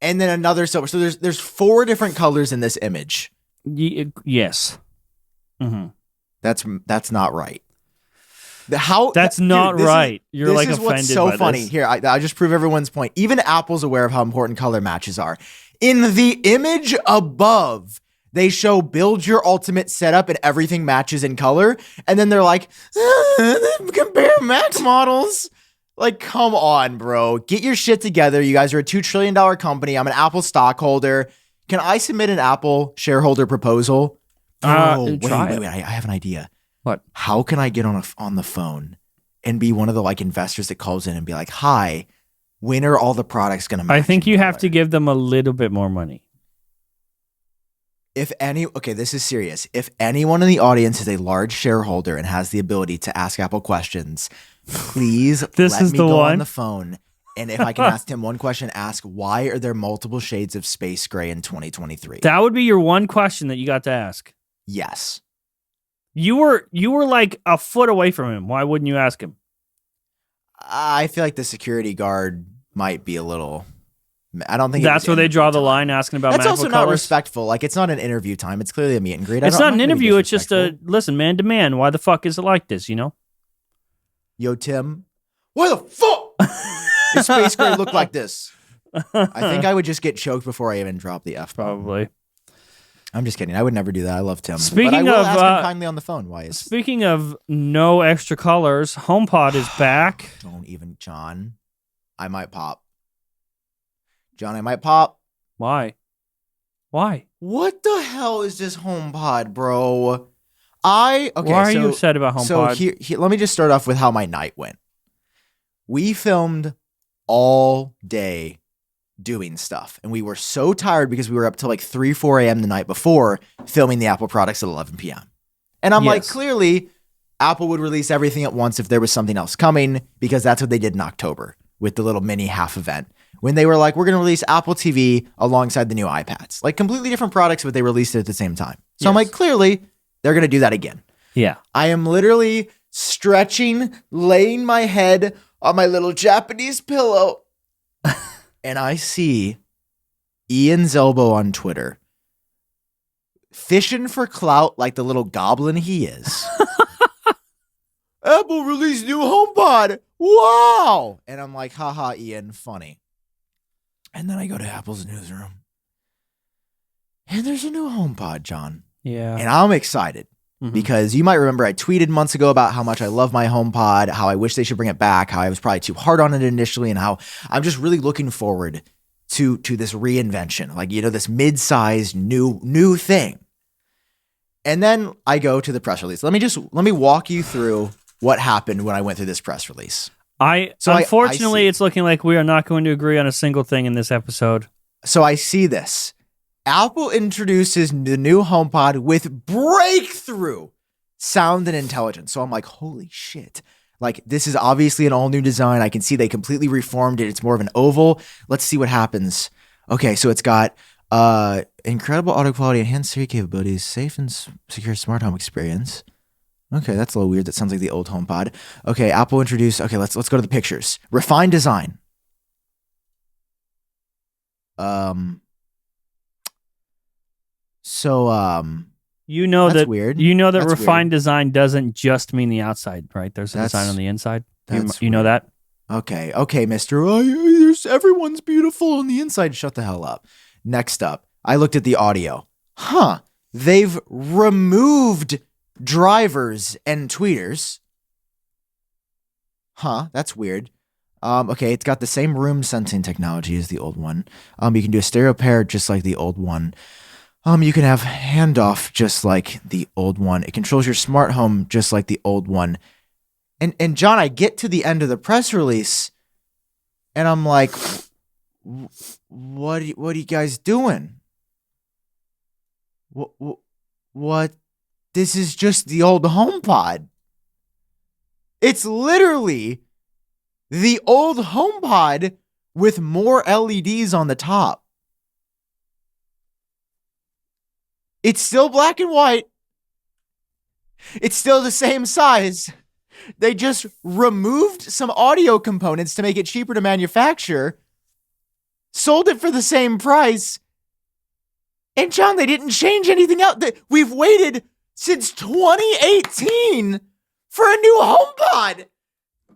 Speaker 1: and then another silver. So there's 4 different colors in this image.
Speaker 2: Yes. Mm-hmm.
Speaker 1: That's not right.
Speaker 2: That's not right. You're like offended by this. This is what's so funny.
Speaker 1: Here, I just prove everyone's point. Even Apple's aware of how important color matches are. In the image above, they show build your ultimate setup and everything matches in color. And then they're like, compare Mac models. Like, come on, bro. Get your shit together. You guys are a $2 trillion company. I'm an Apple stockholder. Can I submit an Apple shareholder proposal? Wait. I have an idea.
Speaker 2: What?
Speaker 1: How can I get on the phone and be one of the investors that calls in and be like, hi, when are all the products going to match?
Speaker 2: I think you have to give them a little bit more money.
Speaker 1: Okay, this is serious. If anyone in the audience is a large shareholder and has the ability to ask Apple questions, please let me go on the phone. And if I can ask him one question, ask, why are there multiple shades of space gray in 2023?
Speaker 2: That would be your one question that you got to ask.
Speaker 1: Yes.
Speaker 2: You were like a foot away from him. Why wouldn't you ask him?
Speaker 1: I feel like the security guard might be a little. I don't think
Speaker 2: that's where they draw the line, asking about.
Speaker 1: That's
Speaker 2: MacBook
Speaker 1: also not respectful. It's not an interview time. It's clearly a meet and greet.
Speaker 2: It's not an interview. It's just a listen, man to man. Why the fuck is it like this? You know?
Speaker 1: Yo, Tim. Why the fuck does space gray look like this? I think I would just get choked before I even drop the F.
Speaker 2: Probably.
Speaker 1: I'm just kidding. I would never do that. I love Tim.
Speaker 2: Speaking
Speaker 1: but I will
Speaker 2: of,
Speaker 1: ask him kindly on the phone. Why is?
Speaker 2: Speaking of no extra colors, HomePod is back.
Speaker 1: Don't even, John. I might pop. John, I might pop.
Speaker 2: Why? Why?
Speaker 1: What the hell is this HomePod, bro? Why
Speaker 2: are you upset about HomePod?
Speaker 1: So here, let me just start off with how my night went. We filmed all day doing stuff, and we were so tired because we were up till 3-4 a.m. the night before filming the Apple products at 11 p.m. And I'm like, clearly Apple would release everything at once if there was something else coming, because that's what they did in October with the little mini half event when they were like, we're going to release Apple TV alongside the new iPads, completely different products, but they released it at the same time. So I'm like, clearly they're going to do that again.
Speaker 2: Yeah. I
Speaker 1: am literally stretching, laying my head on my little Japanese pillow. And I see Ian's elbow on Twitter, fishing for clout like the little goblin he is. Apple released new HomePod. Wow. And I'm like, haha, Ian, funny. And then I go to Apple's newsroom. And there's a new HomePod, John.
Speaker 2: Yeah.
Speaker 1: And I'm excited. Because you might remember I tweeted months ago about how much I love my HomePod, how I wish they should bring it back, how I was probably too hard on it initially, and how I'm just really looking forward to this reinvention, this mid-sized new thing. And then I go to the press release. Let me walk you through what happened when I went through this press release.
Speaker 2: Unfortunately, it's looking like we are not going to agree on a single thing in this episode.
Speaker 1: So I see this. Apple introduces the new HomePod with breakthrough sound and intelligence. So I'm like, holy shit. Like, this is obviously an all-new design. I can see they completely reformed it. It's more of an oval. Let's see what happens. Okay, so it's got incredible audio quality, enhanced Siri capabilities, safe and secure smart home experience. Okay, that's a little weird. That sounds like the old HomePod. Okay, Apple introduced... Okay, let's go to the pictures. Refined design.
Speaker 2: You know
Speaker 1: that's
Speaker 2: that
Speaker 1: weird.
Speaker 2: You know that
Speaker 1: That's
Speaker 2: refined
Speaker 1: weird.
Speaker 2: design doesn't just mean the outside, right? There's a design on the inside. You know that?
Speaker 1: Okay, mister. Everyone's beautiful on the inside. Shut the hell up. Next up, I looked at the audio. They've removed drivers and tweeters. That's weird. Okay, it's got the same room sensing technology as the old one. You can do a stereo pair just like the old one. You can have handoff just like the old one. It controls your smart home just like the old one. And John, I get to the end of the press release, and I'm like, what are you guys doing? What? This is just the old HomePod. It's literally the old HomePod with more LEDs on the top. It's still black and white. It's still the same size. They just removed some audio components to make it cheaper to manufacture, sold it for the same price. And John, they didn't change anything else. We've waited since 2018 for a new HomePod. And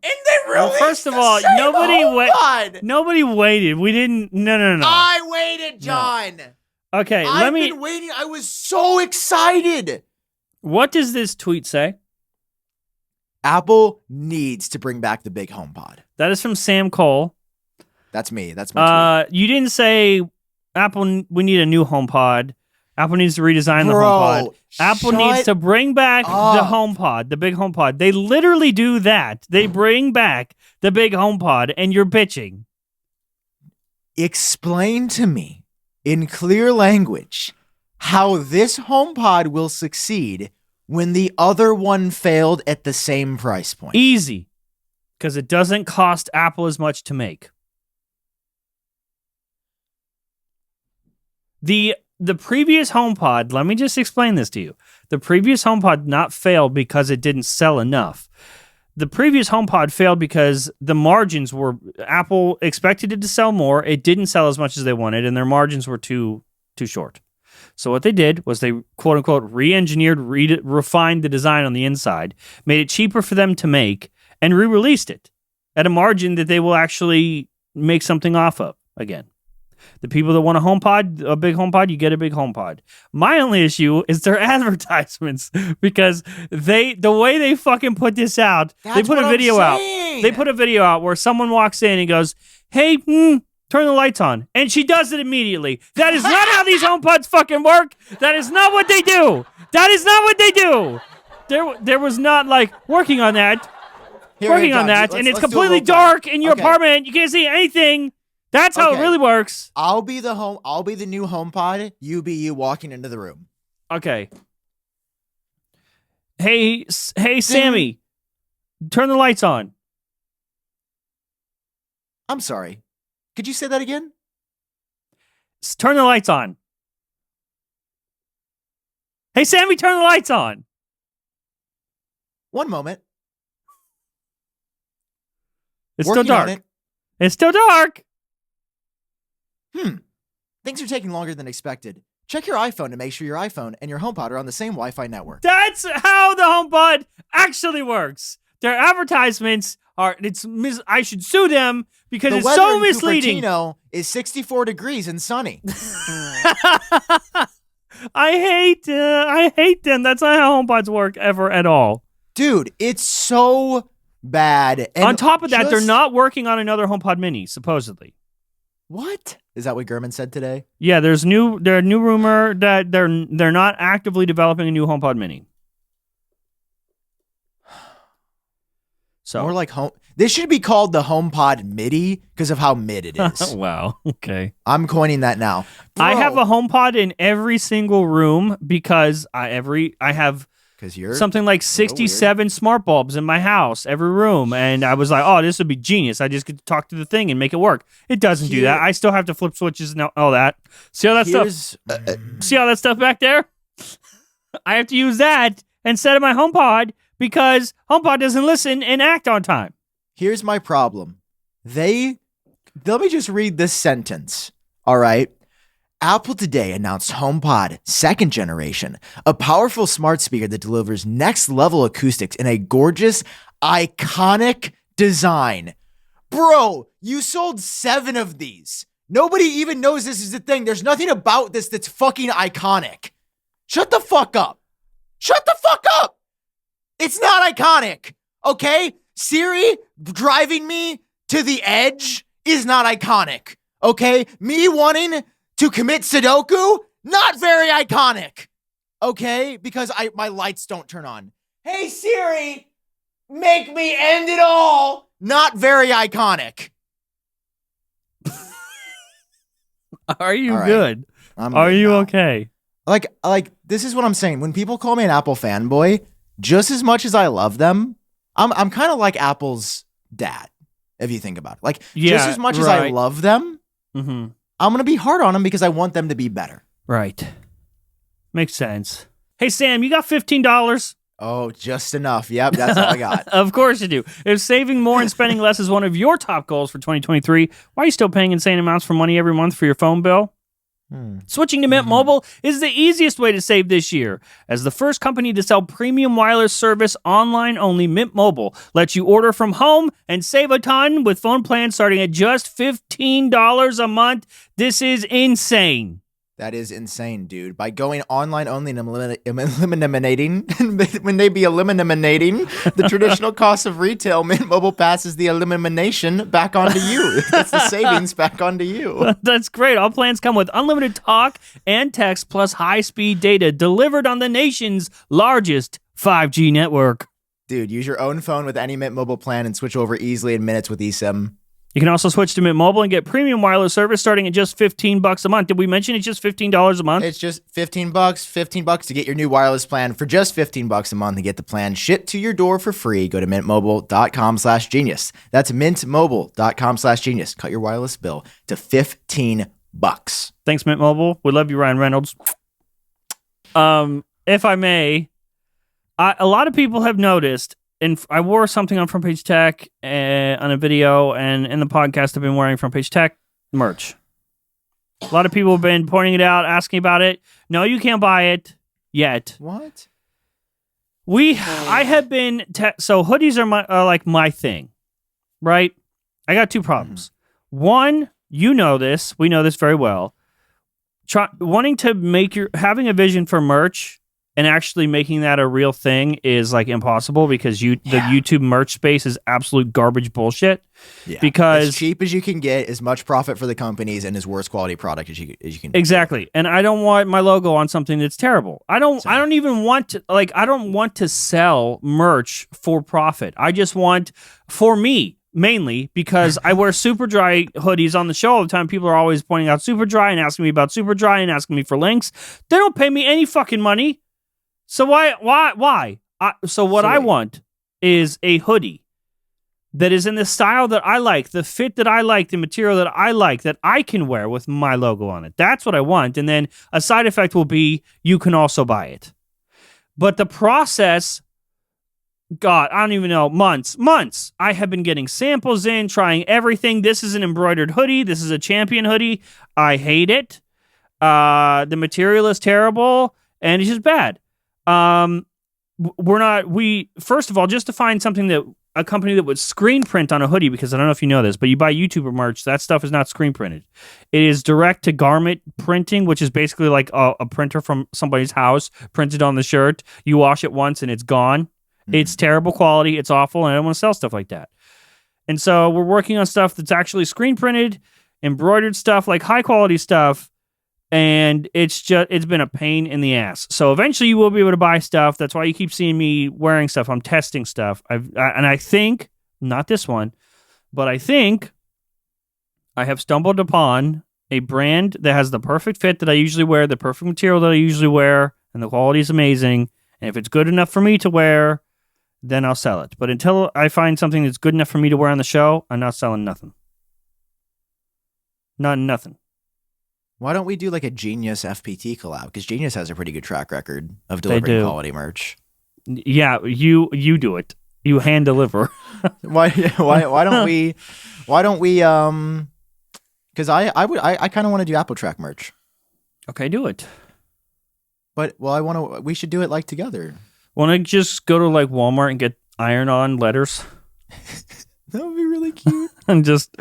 Speaker 1: they released
Speaker 2: first of all, nobody waited. We didn't. No.
Speaker 1: I waited, John.
Speaker 2: No. Okay,
Speaker 1: I've been waiting. I was so excited.
Speaker 2: What does this tweet say?
Speaker 1: Apple needs to bring back the big HomePod.
Speaker 2: That is from Sam Kohl.
Speaker 1: That's me. That's my tweet.
Speaker 2: You didn't say, Apple, we need a new HomePod. Apple needs to redesign the HomePod. Apple needs to bring back the HomePod, the big HomePod. They literally do that. They bring back the big HomePod, and you're bitching.
Speaker 1: Explain to me in clear language how this HomePod will succeed when the other one failed at the same price point.
Speaker 2: Easy. Because it doesn't cost Apple as much to make. The previous HomePod, let me just explain this to you. The previous HomePod not failed because it didn't sell enough. The previous HomePod failed because the margins were, Apple expected it to sell more. It didn't sell as much as they wanted, and their margins were too short. So what they did was they, quote unquote, re-engineered, refined the design on the inside, made it cheaper for them to make, and re-released it at a margin that they will actually make something off of again. The people that want a HomePod, a big HomePod, you get a big HomePod. My only issue is their advertisements, because the way they fucking put this out, they put a video out. They put a video out where someone walks in and goes, "Hey, turn the lights on," and she does it immediately. That is not how these HomePods fucking work. That is not what they do. That is not what they do. There was not like working on that, and it's completely dark in your apartment. You can't see anything. That's how it really works.
Speaker 1: I'll be the new HomePod. You be you walking into the room.
Speaker 2: Okay. Hey, Sammy, turn the lights on.
Speaker 1: I'm sorry. Could you say that again?
Speaker 2: Turn the lights on. Hey, Sammy, turn the lights on.
Speaker 1: One moment.
Speaker 2: It's still dark. It's still dark.
Speaker 1: Things are taking longer than expected. Check your iPhone to make sure your iPhone and your HomePod are on the same Wi-Fi network.
Speaker 2: That's how the HomePod actually works. Their advertisements are, I should sue them because it's so misleading.
Speaker 1: The weather in Cupertino is 64 degrees and sunny.
Speaker 2: I hate them. That's not how HomePods work ever at all.
Speaker 1: Dude, it's so bad. And
Speaker 2: on top of that, they're not working on another HomePod mini, supposedly.
Speaker 1: What? Is that what Gurman said today?
Speaker 2: Yeah, there's a new rumor that they're not actively developing a new HomePod mini. So
Speaker 1: more like home. This should be called the HomePod MIDI because of how mid it is.
Speaker 2: Wow. Okay.
Speaker 1: I'm coining that now. Bro.
Speaker 2: I have a HomePod in every single room because I have something like 67 smart bulbs in my house, every room. And I was like, oh, this would be genius. I just get to talk to the thing and make it work. It doesn't do that. I still have to flip switches and all that. See all that stuff? See all that stuff back there? I have to use that instead of my HomePod because HomePod doesn't listen and act on time.
Speaker 1: Here's my problem. Let me just read this sentence. All right. Apple today announced HomePod 2nd generation, a powerful smart speaker that delivers next level acoustics in a gorgeous, iconic design. Bro, you sold 7 of these. Nobody even knows this is the thing. There's nothing about this that's fucking iconic. Shut the fuck up. Shut the fuck up. It's not iconic. Okay? Siri driving me to the edge is not iconic. Okay? Me wanting to commit Sudoku, not very iconic. Okay? Because my lights don't turn on. Hey Siri, make me end it all. Not very iconic.
Speaker 2: Are you good?
Speaker 1: Are
Speaker 2: you
Speaker 1: now.
Speaker 2: Okay?
Speaker 1: Like this is what I'm saying. When people call me an Apple fanboy, just as much as I love them, I'm kind of like Apple's dad, if you think about it. Like, just as much as I love them, I'm going to be hard on them because I want them to be better.
Speaker 2: Right. Makes sense. Hey, Sam, you got $15?
Speaker 1: Oh, just enough. Yep, that's all I got.
Speaker 2: Of course you do. If saving more and spending less is one of your top goals for 2023, why are you still paying insane amounts for money every month for your phone bill? Switching to Mint Mobile is the easiest way to save this year. As the first company to sell premium wireless service online only, Mint Mobile lets you order from home and save a ton with phone plans starting at just $15 a month. This is insane.
Speaker 1: That is insane, dude. By going online only and eliminating the traditional cost of retail, Mint Mobile passes the elimination back onto you. It's the savings back onto you.
Speaker 2: That's great. All plans come with unlimited talk and text plus high-speed data delivered on the nation's largest 5G network.
Speaker 1: Dude, use your own phone with any Mint Mobile plan and switch over easily in minutes with eSIM.
Speaker 2: You can also switch to Mint Mobile and get premium wireless service starting at just $15 a month. Did we mention it's just $15 a month?
Speaker 1: It's just $15 to get your new wireless plan for just $15 a month and get the plan shipped to your door for free. Go to mintmobile.com/genius. That's mintmobile.com/genius. Cut your wireless bill to $15.
Speaker 2: Thanks, Mint Mobile. We love you, Ryan Reynolds. If I may, a lot of people have noticed, and I wore something on Front Page Tech on a video, and in the podcast I've been wearing Front Page Tech merch. A lot of people have been pointing it out, asking about it. No, you can't buy it yet.
Speaker 1: What?
Speaker 2: I have been so hoodies are my thing, right? I got 2 problems. One, you know this, we know this very well. Wanting to having a vision for merch and actually making that a real thing is like impossible because the YouTube merch space is absolute garbage bullshit.
Speaker 1: Yeah.
Speaker 2: Because
Speaker 1: as cheap as you can get, as much profit for the companies, and as worst quality product as you can.
Speaker 2: Exactly. And I don't want my logo on something that's terrible. I don't even want to I don't want to sell merch for profit. I just want for me. Mainly because I wear Superdry hoodies on the show all the time. People are always pointing out Superdry and asking me about Superdry and asking me for links. They don't pay me any fucking money. So why? I want is a hoodie that is in the style that I like, the fit that I like, the material that I like, that I can wear with my logo on it. That's what I want. And then a side effect will be you can also buy it. But the process, God, I don't even know, months. I have been getting samples in, trying everything. This is an embroidered hoodie. This is a Champion hoodie. I hate it. The material is terrible, and it's just bad. First of all, just to find a company that would screen print on a hoodie, because I don't know if you know this, but you buy YouTuber merch, that stuff is not screen printed. It is direct to garment printing, which is basically like a printer from somebody's house printed on the shirt. You wash it once and it's gone. It's terrible quality. It's awful. And I don't want to sell stuff like that. And so we're working on stuff that's actually screen printed, embroidered stuff, like high quality stuff. And it's been a pain in the ass. So eventually you will be able to buy stuff. That's why you keep seeing me wearing stuff. I'm testing stuff. I think not this one, but I think I have stumbled upon a brand that has the perfect fit that I usually wear, the perfect material that I usually wear, and the quality is amazing. And if it's good enough for me to wear, then I'll sell it. But until I find something that's good enough for me to wear on the show, I'm not selling nothing. Nothing.
Speaker 1: Why don't we do like a Genius FPT collab? Because Genius has a pretty good track record of delivering quality merch.
Speaker 2: Yeah, you do it. You hand deliver.
Speaker 1: Why don't we? Because I kind of want to do Apple Track merch.
Speaker 2: Okay, do it.
Speaker 1: But we should do it like together.
Speaker 2: Want to just go to like Walmart and get iron-on letters?
Speaker 1: That would be really cute.
Speaker 2: And just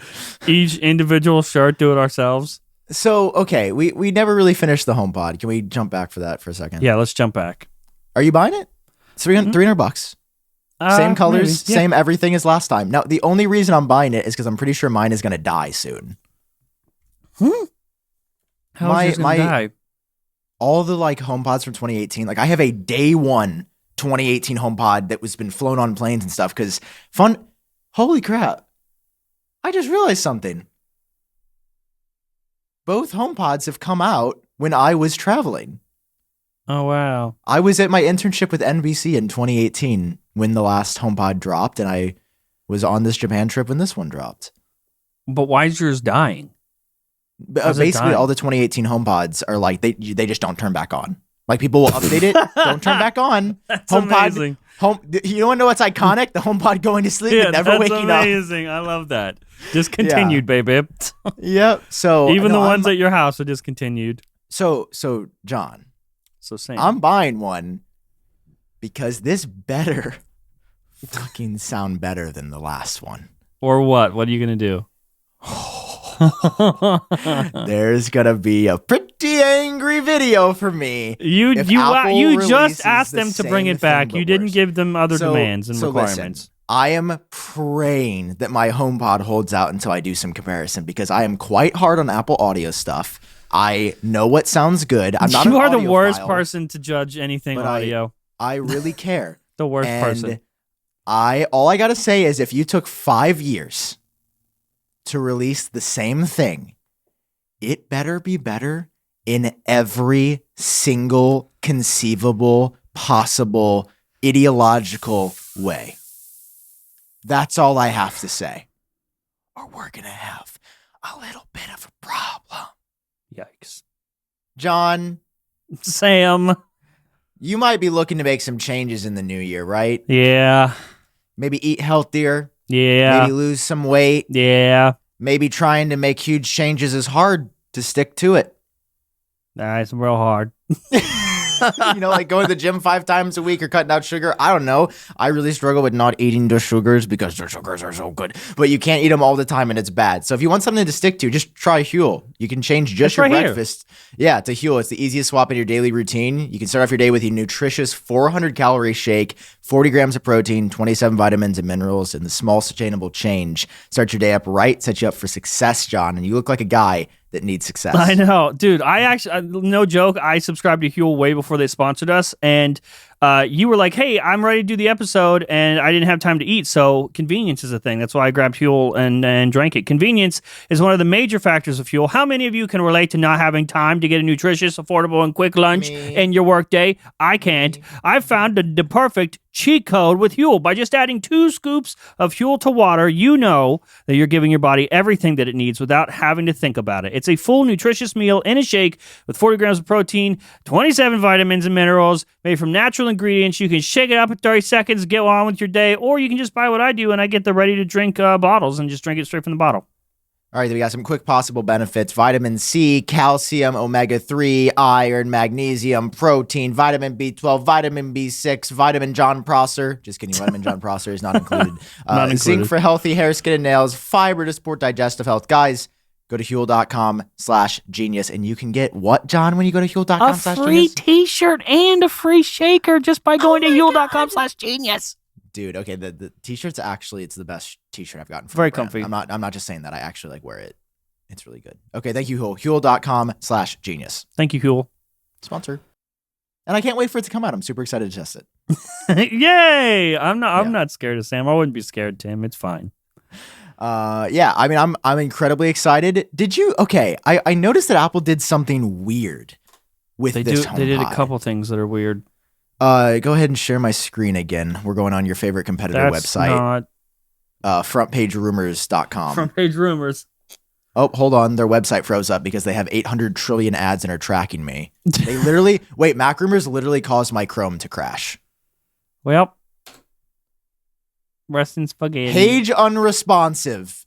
Speaker 2: each individual shirt, do it ourselves.
Speaker 1: So, okay, we never really finished the HomePod. Can we jump back for that for a second?
Speaker 2: Yeah, let's jump back.
Speaker 1: Are you buying it? $300. Same colors, same everything as last time. Now, the only reason I'm buying it is because I'm pretty sure mine is going to die soon.
Speaker 2: How is yours going to die?
Speaker 1: All the like HomePods from 2018, like I have a day one 2018 HomePod that was been flown on planes and stuff because holy crap. I just realized something. Both HomePods have come out when I was traveling.
Speaker 2: Oh, wow.
Speaker 1: I was at my internship with NBC in 2018 when the last HomePod dropped, and I was on this Japan trip when this one dropped.
Speaker 2: But why is yours dying?
Speaker 1: Basically, all the 2018 HomePods are like, they just don't turn back on. Like, people will update it, don't turn back on.
Speaker 2: That's
Speaker 1: HomePod,
Speaker 2: amazing.
Speaker 1: You want to know what's iconic? The HomePod going to sleep and never waking up.
Speaker 2: That's amazing. I love that. Discontinued, baby.
Speaker 1: Yep. So
Speaker 2: even the ones at your house are discontinued.
Speaker 1: So John.
Speaker 2: So same.
Speaker 1: I'm buying one because this better fucking sound better than the last one.
Speaker 2: Or what? What are you gonna do?
Speaker 1: There's gonna be a pretty angry video for me.
Speaker 2: You just asked them to bring it back. You didn't give them other demands and requirements.
Speaker 1: Listen, I am praying that my HomePod holds out until I do some comparison because I am quite hard on Apple audio stuff. I know what sounds good. I'm not. You are the
Speaker 2: worst person to judge anything audio.
Speaker 1: I really care.
Speaker 2: The worst person.
Speaker 1: All I gotta say is if you took 5 years to release the same thing, it better be better in every single conceivable, possible, ideological way. That's all I have to say. Or we're gonna have a little bit of a problem.
Speaker 2: Yikes.
Speaker 1: John.
Speaker 2: Sam.
Speaker 1: You might be looking to make some changes in the new year, right?
Speaker 2: Yeah.
Speaker 1: Maybe eat healthier.
Speaker 2: Yeah.
Speaker 1: Maybe lose some weight.
Speaker 2: Yeah.
Speaker 1: Maybe trying to make huge changes is hard to stick to it.
Speaker 2: Nah, it's real hard.
Speaker 1: Like going to the gym 5 times a week or cutting out sugar. I don't know. I really struggle with not eating the sugars because the sugars are so good. But you can't eat them all the time and it's bad. So if you want something to stick to, just try Huel. You can change just your breakfast. Yeah, to Huel. It's the easiest swap in your daily routine. You can start off your day with a nutritious 400-calorie shake, 40 grams of protein, 27 vitamins and minerals, and the small sustainable change. Start your day up right, set you up for success, John. And you look like a guy that needs success.
Speaker 2: I know, dude. I actually, no joke, I subscribed to Huel way before they sponsored us, and you were like, "Hey, I'm ready to do the episode," and I didn't have time to eat, so convenience is a thing. That's why I grabbed Huel and drank it. Convenience is one of the major factors of Huel. How many of you can relate to not having time to get a nutritious, affordable, and quick lunch in your workday? I can't. I found the perfect cheat code with Huel. By just adding 2 scoops of Huel to water, you know that you're giving your body everything that it needs without having to think about it. It's a full nutritious meal in a shake with 40 grams of protein, 27 vitamins and minerals, made from natural ingredients. You can shake it up in 30 seconds, get on with your day, or you can just buy what I do and I get the ready-to-drink bottles and just drink it straight from the bottle.
Speaker 1: All right, we got some quick possible benefits. Vitamin C, calcium, omega-3, iron, magnesium, protein, vitamin B12, vitamin B6, vitamin Jon Prosser. Just kidding, vitamin Jon Prosser is not included.
Speaker 2: Not included.
Speaker 1: Zinc for healthy hair, skin, and nails, fiber to support digestive health. Guys, go to Huel.com/genius, and you can get what, John, when you go to Huel.com/genius?
Speaker 2: A free t-shirt and a free shaker just by going to Huel.com/genius.
Speaker 1: Dude, okay, the t-shirt's actually, it's the best t-shirt I've gotten.
Speaker 2: Very comfy.
Speaker 1: I'm not just saying that. I actually like wear it. It's really good. Okay, thank you, Huel. Huel.com/genius.
Speaker 2: Thank you, Huel.
Speaker 1: Sponsor. And I can't wait for it to come out. I'm super excited to test it.
Speaker 2: Yay! I'm not scared of Sam. I wouldn't be scared, Tim. It's fine.
Speaker 1: Yeah, I mean, I'm incredibly excited. Did you? Okay, I noticed that Apple did something weird with this HomePod.
Speaker 2: They did a couple things that are weird.
Speaker 1: Go ahead and share my screen again. We're going on your favorite competitor website. Frontpagerumors.com.
Speaker 2: Front page rumors.
Speaker 1: Oh, hold on. Their website froze up because they have 800 trillion ads and are tracking me. They literally, wait, Mac Rumors literally caused my Chrome to crash.
Speaker 2: Well, rest in spaghetti.
Speaker 1: Page unresponsive.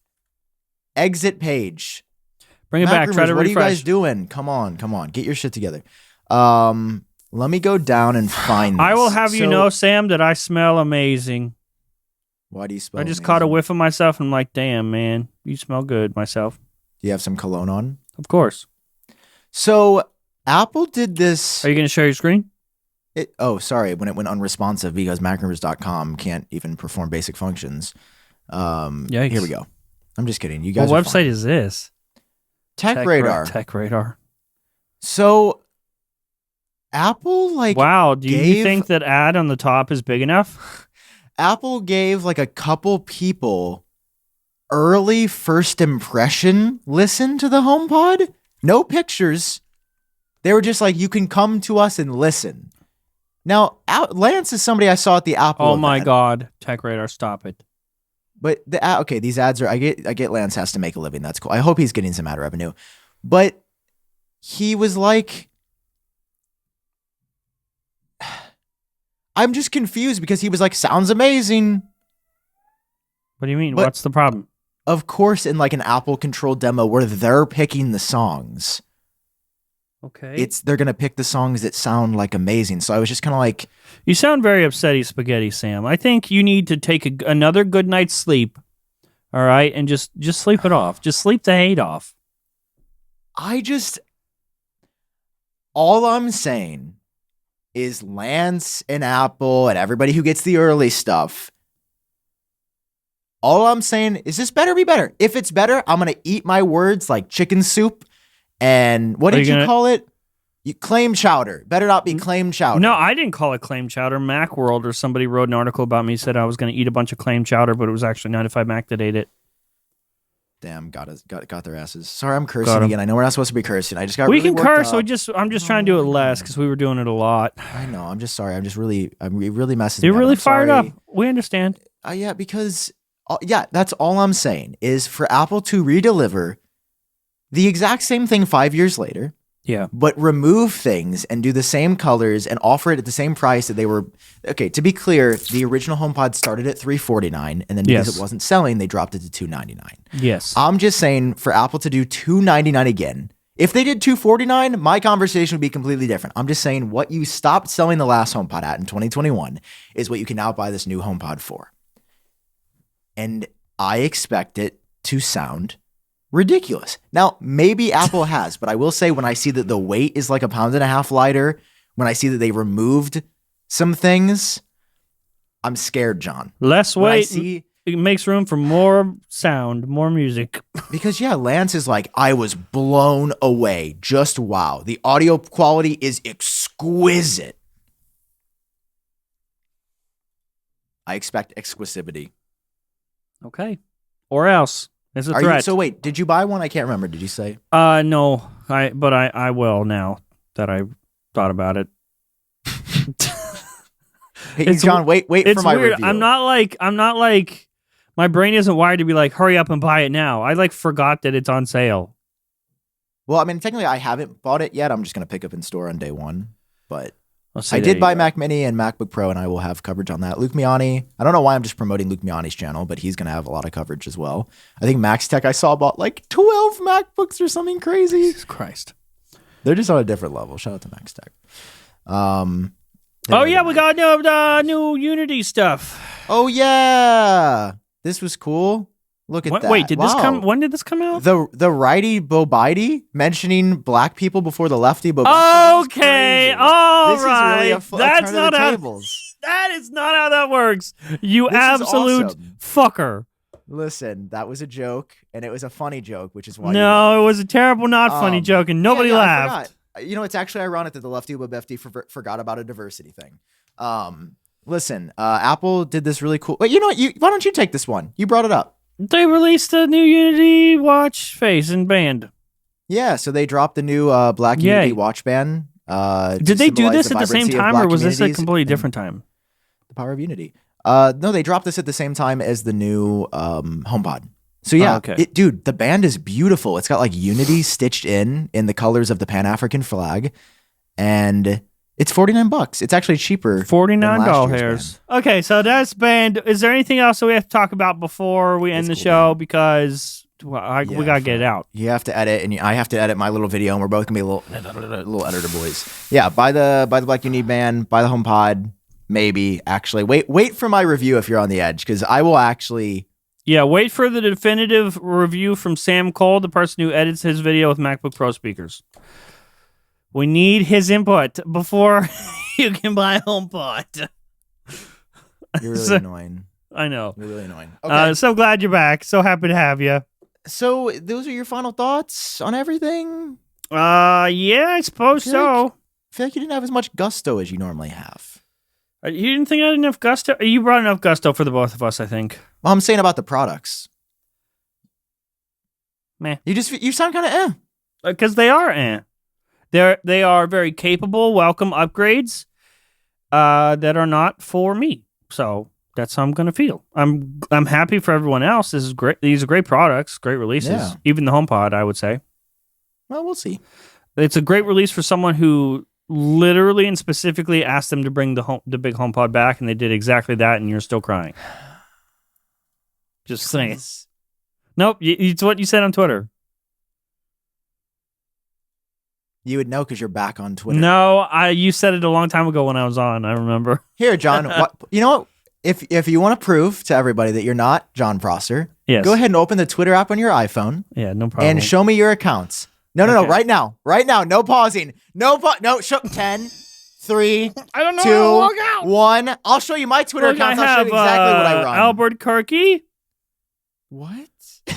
Speaker 1: Exit page.
Speaker 2: Bring it
Speaker 1: Mac
Speaker 2: back.
Speaker 1: Rumors,
Speaker 2: Try to refresh.
Speaker 1: What are you guys doing? Come on. Get your shit together. Let me go down and find this.
Speaker 2: I will have you know, Sam, that I smell amazing.
Speaker 1: Why do you smell
Speaker 2: I just
Speaker 1: amazing?
Speaker 2: caught a whiff of myself and I'm like, damn, man, you smell good, myself.
Speaker 1: Do you have some cologne on?
Speaker 2: Of course.
Speaker 1: So Apple did this.
Speaker 2: Are you going to share your screen?
Speaker 1: Sorry. When it went unresponsive because MacRumors.com can't even perform basic functions.
Speaker 2: Yikes.
Speaker 1: Here we go. I'm just kidding. You guys.
Speaker 2: What website is this?
Speaker 1: Tech Radar.
Speaker 2: Tech Radar.
Speaker 1: So Apple
Speaker 2: wow. Do you think that ad on the top is big enough?
Speaker 1: Apple gave a couple people early first impression listen to the HomePod. No pictures. They were just like, you can come to us and listen. Now, Lance is somebody I saw at the Apple event.
Speaker 2: My God. Tech Radar, stop it.
Speaker 1: But these ads are, I get Lance has to make a living. That's cool. I hope he's getting some ad revenue. But he was like, I'm just confused because he was like, sounds amazing.
Speaker 2: What do you mean? What's the problem?
Speaker 1: Of course, in an Apple controlled demo where they're picking the songs.
Speaker 2: Okay.
Speaker 1: They're going to pick the songs that sound amazing. So I was just kind of like.
Speaker 2: You sound very upsetty spaghetti, Sam. I think you need to take another good night's sleep. All right. And just sleep it off. Just sleep the hate off.
Speaker 1: All I'm saying is Lance and Apple and everybody who gets the early stuff. All I'm saying is this better be better. If it's better, I'm going to eat my words like chicken soup. And what did you call it? Claim chowder. Better not be claim chowder.
Speaker 2: No, I didn't call it claim chowder. Macworld or somebody wrote an article about me, said I was going to eat a bunch of claim chowder, but it was actually 95 Mac that ate it.
Speaker 1: Damn, got their asses. Sorry, I'm cursing again. I know we're not supposed to be cursing. I just got.
Speaker 2: We
Speaker 1: really
Speaker 2: can curse.
Speaker 1: Up.
Speaker 2: I'm just trying to do it less because we were doing it a lot.
Speaker 1: I know. I'm just sorry. I'm really messing.
Speaker 2: You're really fired up. We understand.
Speaker 1: Yeah, because that's all I'm saying is for Apple to redeliver the exact same thing 5 years later.
Speaker 2: Yeah.
Speaker 1: But remove things and do the same colors and offer it at the same price that they were. Okay, to be clear, the original HomePod started at $349, and then because it wasn't selling, they dropped it to $299.
Speaker 2: Yes.
Speaker 1: I'm just saying for Apple to do $299 again. If they did $249, my conversation would be completely different. I'm just saying what you stopped selling the last HomePod at in 2021 is what you can now buy this new HomePod for. And I expect it to sound ridiculous. Now, maybe Apple has, but I will say when I see that the weight is 1.5 pounds lighter, when I see that they removed some things, I'm scared, John.
Speaker 2: Less weight, it makes room for more sound, more music.
Speaker 1: Because, Lance is like, I was blown away. Just wow. The audio quality is exquisite. I expect exclusivity.
Speaker 2: Okay. Or else. It's a threat.
Speaker 1: So wait, did you buy one? I can't remember. Did you say?
Speaker 2: No. I will now that I thought about it.
Speaker 1: Hey, John, wait for my
Speaker 2: weird.
Speaker 1: review.
Speaker 2: I'm not like my brain isn't wired to be like, hurry up and buy it now. I forgot that it's on sale.
Speaker 1: Well, I mean, technically I haven't bought it yet. I'm just going to pick up in store on day one, but I did buy Mac Mini and MacBook Pro, and I will have coverage on that. Luke Miani, I don't know why I'm just promoting Luke Miani's channel, but he's going to have a lot of coverage as well. I think Max Tech I saw bought 12 MacBooks or something crazy.
Speaker 2: Jesus Christ.
Speaker 1: They're just on a different level. Shout out to Max Tech.
Speaker 2: We got new Unity stuff.
Speaker 1: Oh, yeah. This was cool. Look at that.
Speaker 2: Wait, when did this come out?
Speaker 1: The righty Bobidi mentioning black people before the lefty Bobidi.
Speaker 2: Okay, all right.
Speaker 1: That's not how.
Speaker 2: That is not how that works. You absolute fucker.
Speaker 1: Listen, that was a joke, and it was a funny joke, which is why.
Speaker 2: No, it was a terrible, not funny joke, and nobody laughed.
Speaker 1: it's actually ironic that the lefty Webefty forgot about a diversity thing. Listen, Apple did this really cool. But you know what? Why don't you take this one? You brought it up.
Speaker 2: They released a new Unity watch face and band.
Speaker 1: Yeah, so they dropped the new Black Unity watch band.
Speaker 2: Did they do this at the same time, or was this a completely different time?
Speaker 1: The power of Unity. No, they dropped this at the same time as the new HomePod. So yeah, dude, the band is beautiful. It's got like Unity stitched in the colors of the Pan-African flag, and it's $49. It's actually cheaper.
Speaker 2: $49. Okay, so that's band. Is there anything else that we have to talk about before we end the show? Because we gotta get it out.
Speaker 1: You have to edit, and I have to edit my little video, and we're both gonna be little editor boys. Yeah, buy the Black Unity band, buy the HomePod. Maybe actually wait for my review if you're on the edge, because I will actually.
Speaker 2: Yeah, wait for the definitive review from Sam Kohl, the person who edits his video with MacBook Pro speakers. We need his input before you can buy a HomePod.
Speaker 1: You're really annoying.
Speaker 2: I know.
Speaker 1: You're really annoying. Okay.
Speaker 2: So glad you're back. So happy to have you.
Speaker 1: So those are your final thoughts on everything?
Speaker 2: Yeah, I suppose so.
Speaker 1: I feel like you didn't have as much gusto as you normally have.
Speaker 2: You didn't think I had enough gusto? You brought enough gusto for the both of us, I think.
Speaker 1: Well, I'm saying about the products.
Speaker 2: Meh.
Speaker 1: You sound kind of
Speaker 2: Because they are They are very capable, welcome upgrades that are not for me. So that's how I'm going to feel. I'm happy for everyone else. This is great. These are great products, great releases.
Speaker 1: Yeah.
Speaker 2: Even the HomePod, I would say.
Speaker 1: Well, we'll see.
Speaker 2: It's a great release for someone who literally and specifically asked them to bring the big HomePod back, and they did exactly that, and you're still crying. Just saying. Nope, it's what you said on Twitter.
Speaker 1: You would know because you're back on Twitter.
Speaker 2: No, you said it a long time ago when I was on. I remember.
Speaker 1: Here, John. You know what? If you want to prove to everybody that you're not Jon Prosser, go ahead and open the Twitter app on your iPhone.
Speaker 2: Yeah, no problem.
Speaker 1: And show me your accounts. No, right now, no pausing, no 10, 3,
Speaker 2: I don't know
Speaker 1: 2, 1. I'll show you my Twitter accounts. I'll show you exactly what I run.
Speaker 2: Albert Kirky.
Speaker 1: What?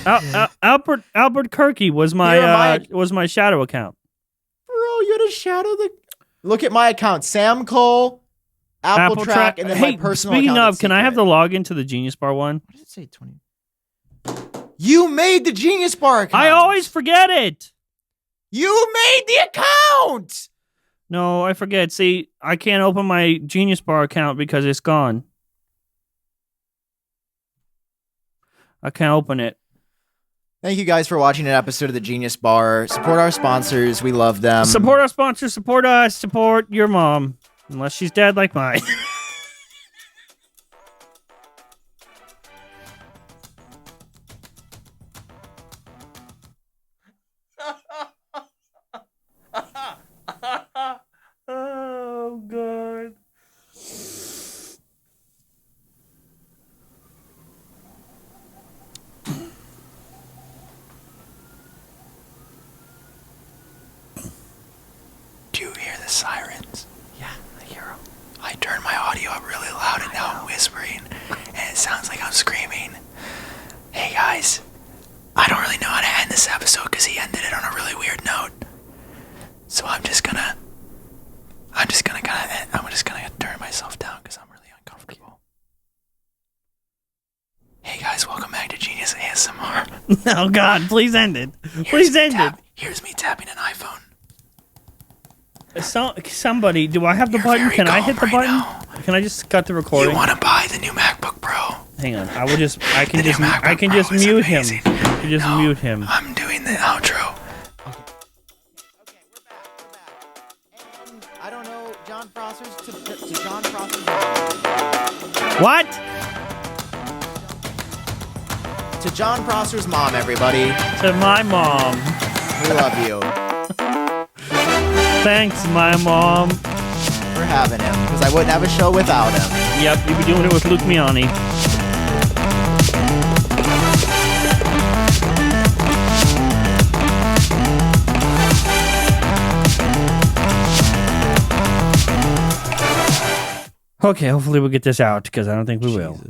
Speaker 2: Albert Kirky was my shadow account.
Speaker 1: Bro, you had a shadow. Look at my account: Sam Kohl, Apple Track, and then my personal account.
Speaker 2: Speaking of, can I have the login to the Genius Bar one?
Speaker 1: What did it say? 20. You made the Genius Bar account.
Speaker 2: I always forget it.
Speaker 1: You made the account.
Speaker 2: No, I forget. See, I can't open my Genius Bar account because it's gone. I can't open it.
Speaker 1: Thank you guys for watching an episode of the Genius Bar. Support our sponsors. We love them.
Speaker 2: Support our sponsors. Support us. Support your mom. Unless she's dead like mine. Oh, God.
Speaker 1: Do you hear the sirens? Yeah, I hear them. I turned my audio up really loud and now I'm whispering, and it sounds like I'm screaming. Hey guys, I don't really know how to end this episode because he ended it on a really weird note. So I'm just gonna turn myself down because I'm really uncomfortable. Hey guys, welcome back to Genius ASMR.
Speaker 2: Oh God, please end it. Please end it.
Speaker 1: Here's me tapping an iPhone.
Speaker 2: Somebody, do I have the button? Can I hit the button?
Speaker 1: Now.
Speaker 2: Can I just cut the recording?
Speaker 1: You want to buy the new MacBook Pro?
Speaker 2: Hang on, I can just mute him. Mute him.
Speaker 1: I'm doing the outro. Okay, we're back. And I don't know, Jon Prosser's to Jon Prosser's mom.
Speaker 2: What?
Speaker 1: To Jon Prosser's mom, everybody.
Speaker 2: To my mom.
Speaker 1: We love you.
Speaker 2: Thanks, my mom.
Speaker 1: For having him, because I wouldn't have a show without him.
Speaker 2: Yep, you'd be doing it with Luke Miani. Okay, hopefully we'll get this out, because I don't think we will.